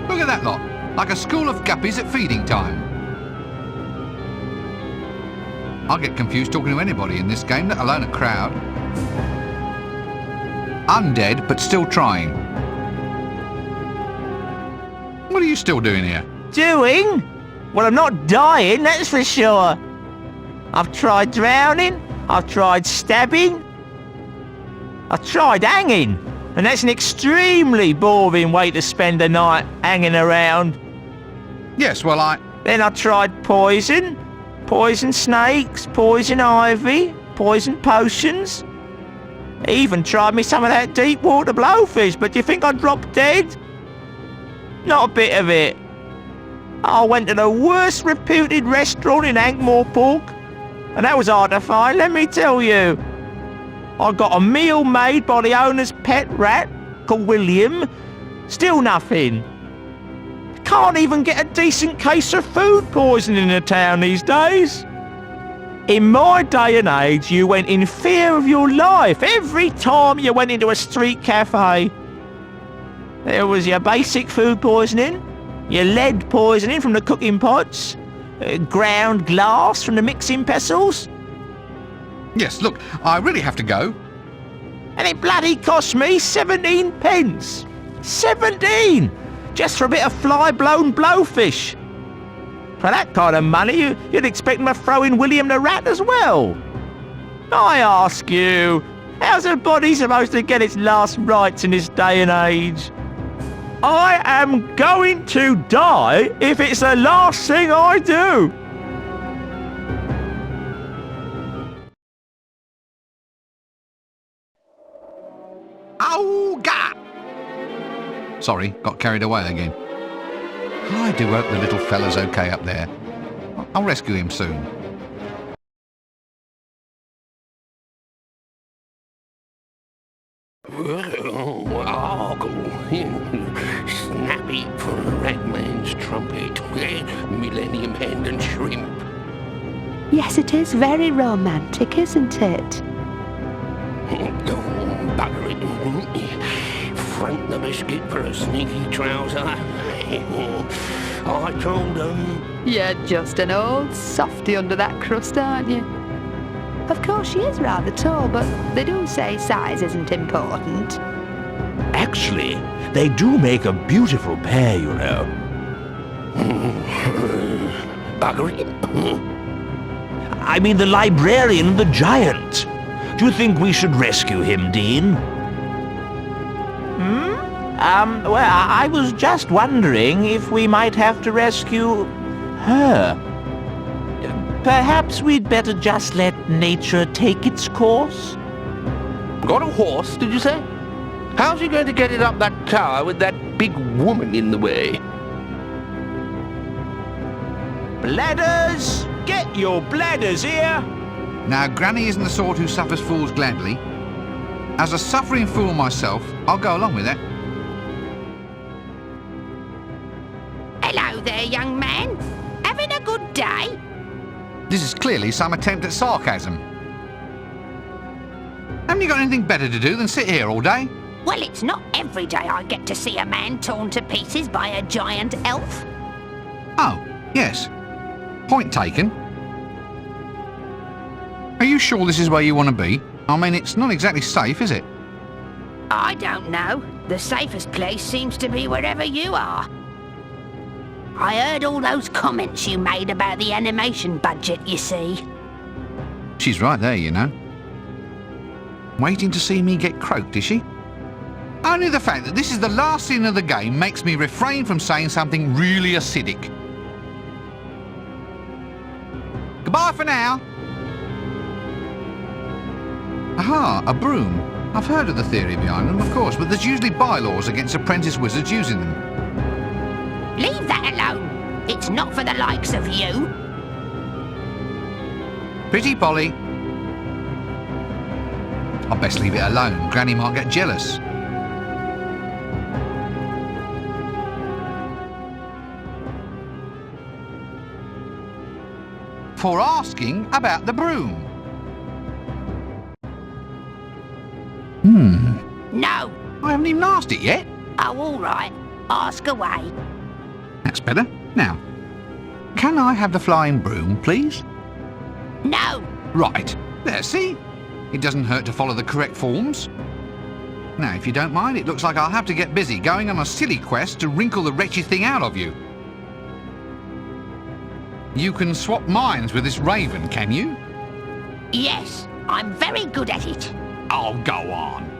Look at that lot, like a school of guppies at feeding time. I get confused talking to anybody in this game, let alone a crowd. Undead, but still trying. What are you still doing here? Doing? Well, I'm not dying, that's for sure. I've tried drowning, I've tried stabbing, I've tried hanging, and that's an extremely boring way to spend a night hanging around. Yes, well, Then I tried poison snakes, poison ivy, poison potions. Even tried me some of that deep water blowfish, but do you think I'd drop dead? Not a bit of it. I went to the worst reputed restaurant in Ankh-Morpork, and that was hard to find, let me tell you. I got a meal made by the owner's pet rat, called William. Still nothing. Can't even get a decent case of food poisoning in a town these days. In my day and age, you went in fear of your life every time you went into a street cafe. There was your basic food poisoning, your lead poisoning from the cooking pots, ground glass from the mixing pestles. yes, look, I really have to go. And it bloody cost me 17 pence. 17! Just for a bit of fly-blown blowfish. For that kind of money, you'd expect me to throw in William the Rat as well. I ask you, how's a body supposed to get its last rites in this day and age? I am going to die if it's the last thing I do. Oh, God! Sorry, got carried away again. I do hope the little fella's okay up there. I'll rescue him soon. Snappy for a ragman's trumpet, millennium hand and shrimp. Yes, it is very romantic, isn't it? Oh, bugger it. Front the biscuit for a sneaky trouser. I told them. You're just an old softy under that crust, aren't you? Of course, she is rather tall, but they do say size isn't important. Actually, they do make a beautiful pair, you know. Bugger it. I mean the librarian and the giant. Do you think we should rescue him, Dean? Well, I was just wondering if we might have to rescue her. Perhaps we'd better just let nature take its course? Got a horse, did you say? How's he going to get it up that tower with that big woman in the way? Bladders! Get your bladders here! Now, Granny isn't the sort who suffers fools gladly. As a suffering fool myself, I'll go along with that. Hello there, young man. Having a good day? This is clearly some attempt at sarcasm. Haven't you got anything better to do than sit here all day? Well, it's not every day I get to see a man torn to pieces by a giant elf. Oh, yes. Point taken. Are you sure this is where you want to be? I mean, it's not exactly safe, is it? I don't know. The safest place seems to be wherever you are. I heard all those comments you made about the animation budget, you see. She's right there, you know. Waiting to see me get croaked, is she? Only the fact that this is the last scene of the game makes me refrain from saying something really acidic. Goodbye for now. Aha, a broom. I've heard of the theory behind them, of course, but there's usually bylaws against apprentice wizards using them. Leave that alone. It's not for the likes of you. Pretty Polly. I'll best leave it alone. Granny might get jealous. For asking about the broom. No. I haven't even asked it yet. Oh, all right. Ask away. That's better. Now, can I have the flying broom, please? No. Right. There, see? It doesn't hurt to follow the correct forms. Now, if you don't mind, it looks like I'll have to get busy going on a silly quest to wrinkle the wretched thing out of you. You can swap minds with this raven, can you? Yes, I'm very good at it. Oh, go on.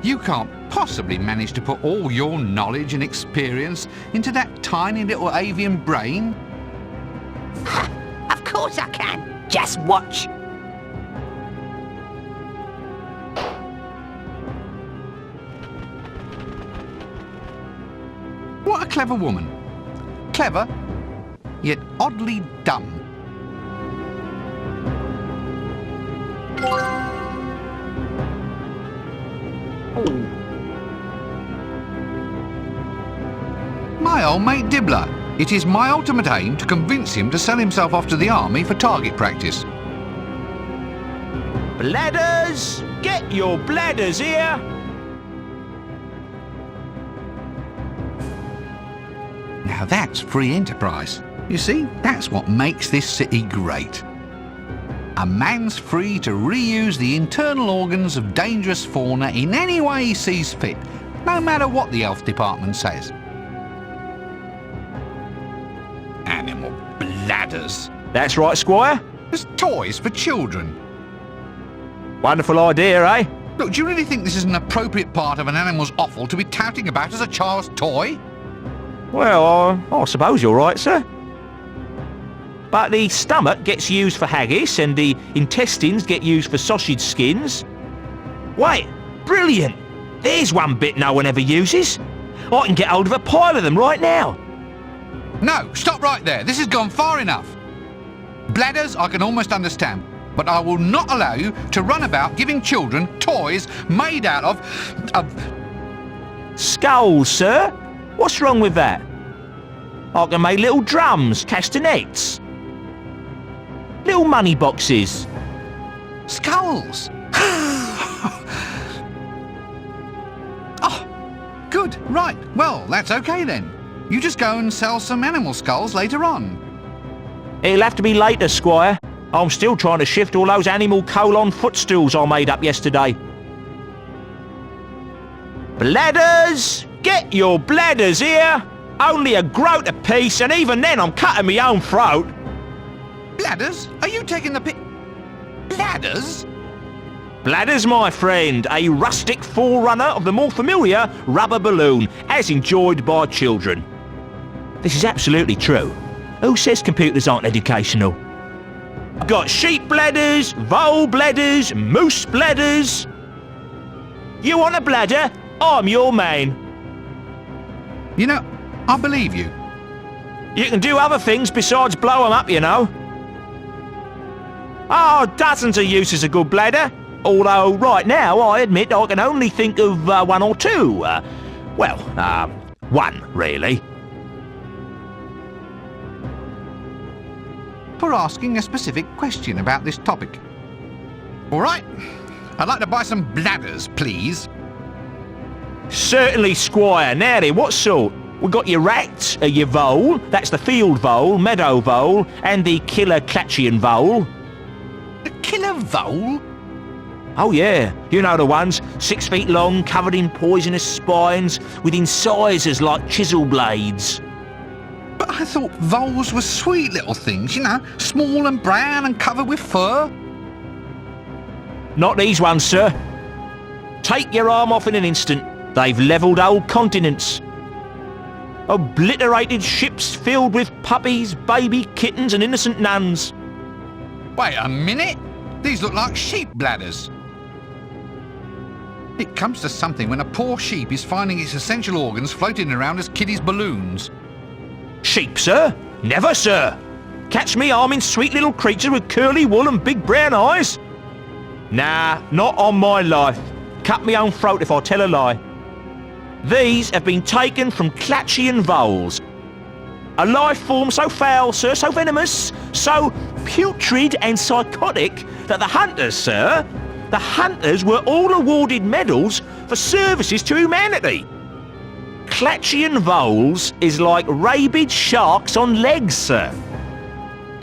You can't possibly manage to put all your knowledge and experience into that tiny little avian brain. Of course I can. Just watch. What a clever woman. Clever, yet oddly dumb. My old mate Dibbler. It is my ultimate aim to convince him to sell himself off to the army for target practice. Bladders! Get your bladders here! Now that's free enterprise. You see, that's what makes this city great. A man's free to reuse the internal organs of dangerous fauna in any way he sees fit, no matter what the health department says. Animal bladders. That's right, Squire. As toys for children. Wonderful idea, eh? Look, do you really think this is an appropriate part of an animal's offal to be touting about as a child's toy? Well, I suppose you're right, sir. But the stomach gets used for haggis and the intestines get used for sausage skins. Wait, brilliant! There's one bit no one ever uses. I can get hold of a pile of them right now. No, stop right there. This has gone far enough. Bladders I can almost understand, but I will not allow you to run about giving children toys made out of... Skulls, sir? What's wrong with that? I can make little drums, castanets, little money boxes. Skulls! Oh, good, right. Well, that's okay then. You just go and sell some animal skulls later on. It'll have to be later, Squire. I'm still trying to shift all those animal colon footstools I made up yesterday. Bladders! Get your bladders here! Only a groat apiece, and even then I'm cutting my own throat. Bladders? Are you taking the pic? Bladders? Bladders, my friend, a rustic forerunner of the more familiar rubber balloon, as enjoyed by children. This is absolutely true. Who says computers aren't educational? I've got sheep bladders, vole bladders, moose bladders. You want a bladder? I'm your man. You know, I believe you. You can do other things besides blow 'em up, you know. Oh, dozens of uses a good bladder. Although, right now, I admit I can only think of one or two. One, really. For asking a specific question about this topic. All right. I'd like to buy some bladders, please. Certainly, Squire. Now then, what sort? We've got your rat, your vole, that's the field vole, meadow vole, and the killer Clatchian vole. The killer vole? Oh yeah, you know the ones, 6 feet long, covered in poisonous spines, with incisors like chisel blades. But I thought voles were sweet little things, you know, small and brown and covered with fur. Not these ones, sir. Take your arm off in an instant. They've levelled old continents. Obliterated ships filled with puppies, baby kittens and innocent nuns. Wait a minute. These look like sheep bladders. It comes to something when a poor sheep is finding its essential organs floating around as kiddies' balloons. Sheep, sir? Never, sir. Catch me arming sweet little creatures with curly wool and big brown eyes? Nah, not on my life. Cut me own throat if I tell a lie. These have been taken from Clatchian voles. A life form so foul, sir, so venomous, so putrid and psychotic that the hunters were all awarded medals for services to humanity. Clatchian voles is like rabid sharks on legs, sir.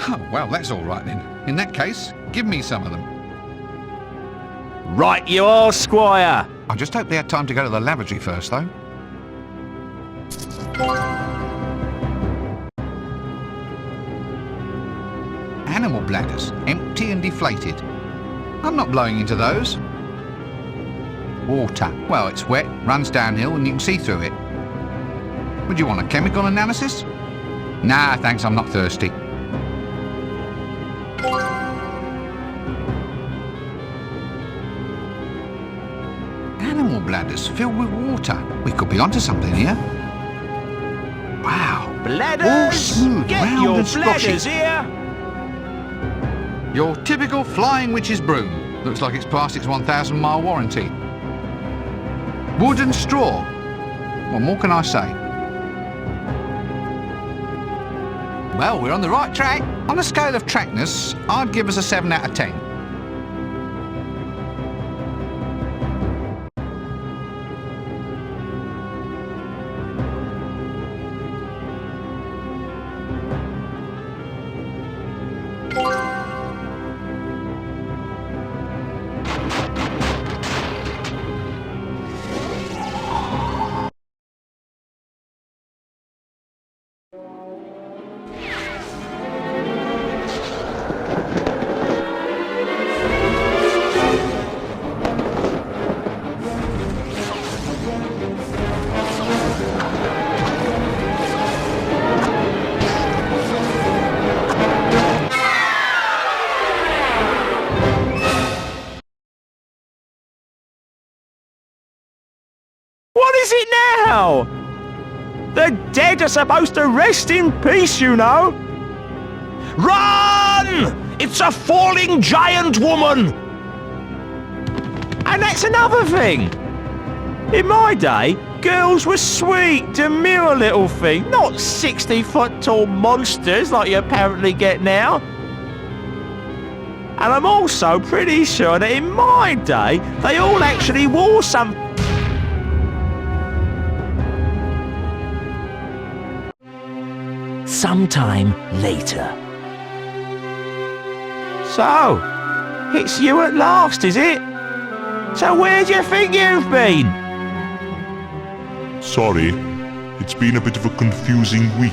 Oh, well, that's all right then. In that case, Give me some of them. Right you are, Squire. I just hope they had time to go to the lavatory first, though. Animal bladders, empty and deflated. I'm not blowing into those. Water. Well, it's wet, runs downhill, and you can see through it. Would you want a chemical analysis? Nah, thanks, I'm not thirsty. Animal bladders filled with water. We could be onto something here. Wow. Bladders! All smooth, Get round your and splotchy. bladders here! Your typical flying witch's broom. Looks like it's past its 1,000-mile warranty. Wood and straw. What more can I say? Well, we're on the right track. On a scale of trackness, I'd give us a 7 out of 10. What is it now? The dead are supposed to rest in peace, you know. Run! It's a falling giant woman! And that's another thing. In my day, girls were sweet, demure little things, not 60-foot-tall monsters like you apparently get now. And I'm also pretty sure that in my day, they all actually wore some... Sometime later. So, it's you at last, is it? So where do you think you've been? Sorry, it's been a bit of a confusing week.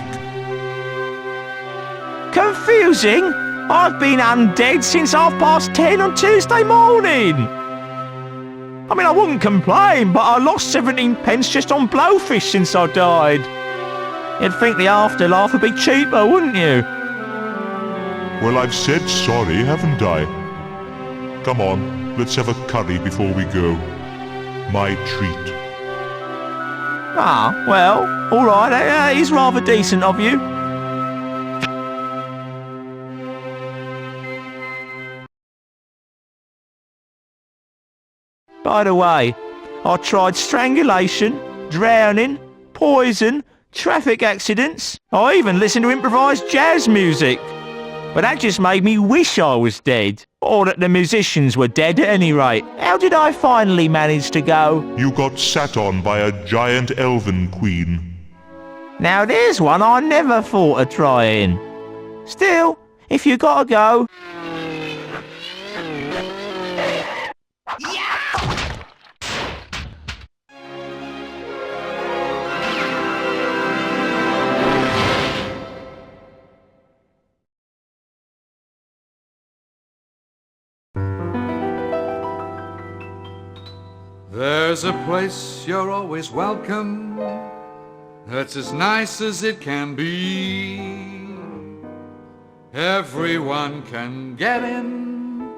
Confusing? I've been undead since 10:30 on Tuesday morning. I mean, I wouldn't complain, but I lost 17 pence just on blowfish since I died. You'd think the afterlife would be cheaper, wouldn't you? Well, I've said sorry, haven't I? Come on, let's have a curry before we go. My treat. Ah, well, all right, that is rather decent of you. By the way, I tried strangulation, drowning, poison, traffic accidents. I even listened to improvised jazz music. But that just made me wish I was dead. Or that the musicians were dead at any rate. How did I finally manage to go? You got sat on by a giant elven queen. Now there's one I never thought of trying. Still, if you gotta go... There's a place you're always welcome, that's as nice as it can be. Everyone can get in,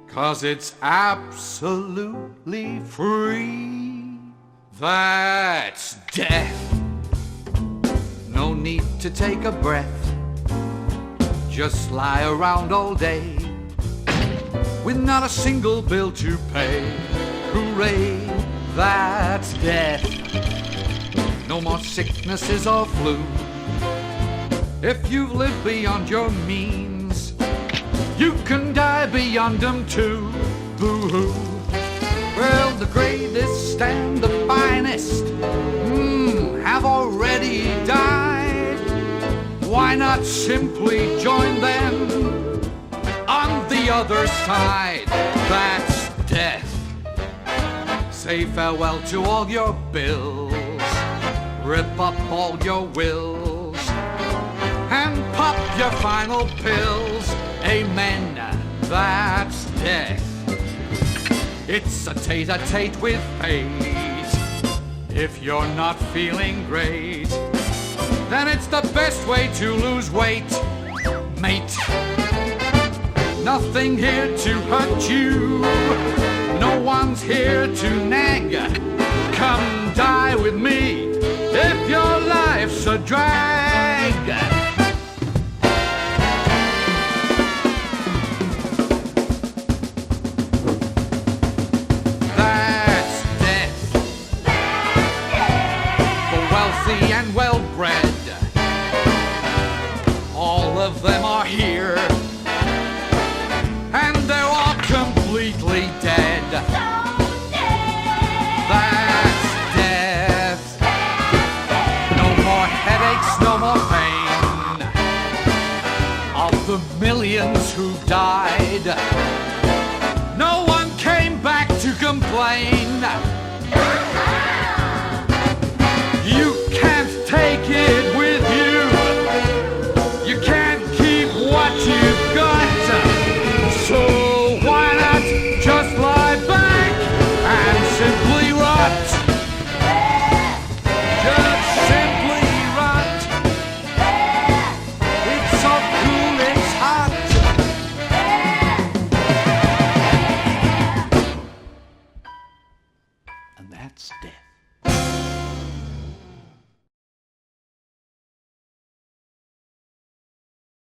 'cause it's absolutely free. That's death. No need to take a breath, just lie around all day with not a single bill to pay. Hooray, that's death. No more sicknesses or flu. If you've lived beyond your means, you can die beyond them too. Boo-hoo. Well, the greatest and the finest have already died. Why not simply join them on the other side. That's death. Say farewell to all your bills. Rip up all your wills. And pop your final pills. Amen. That's death. It's a tete-a-tete with fate. If you're not feeling great, then it's the best way to lose weight, mate. Nothing here to hurt you. No one's here to nag. Come die with me if your life's a drag. That's death. For wealthy and well-bred, all of them are here. And they're all completely dead. That's death. No more headaches, no more pain. Of the millions who died, no one came back to complain. You can't take it with you. You can't keep what you've got. So why not just lie back and simply rot? Just simply rot. It's so cool, it's hot. And that's death.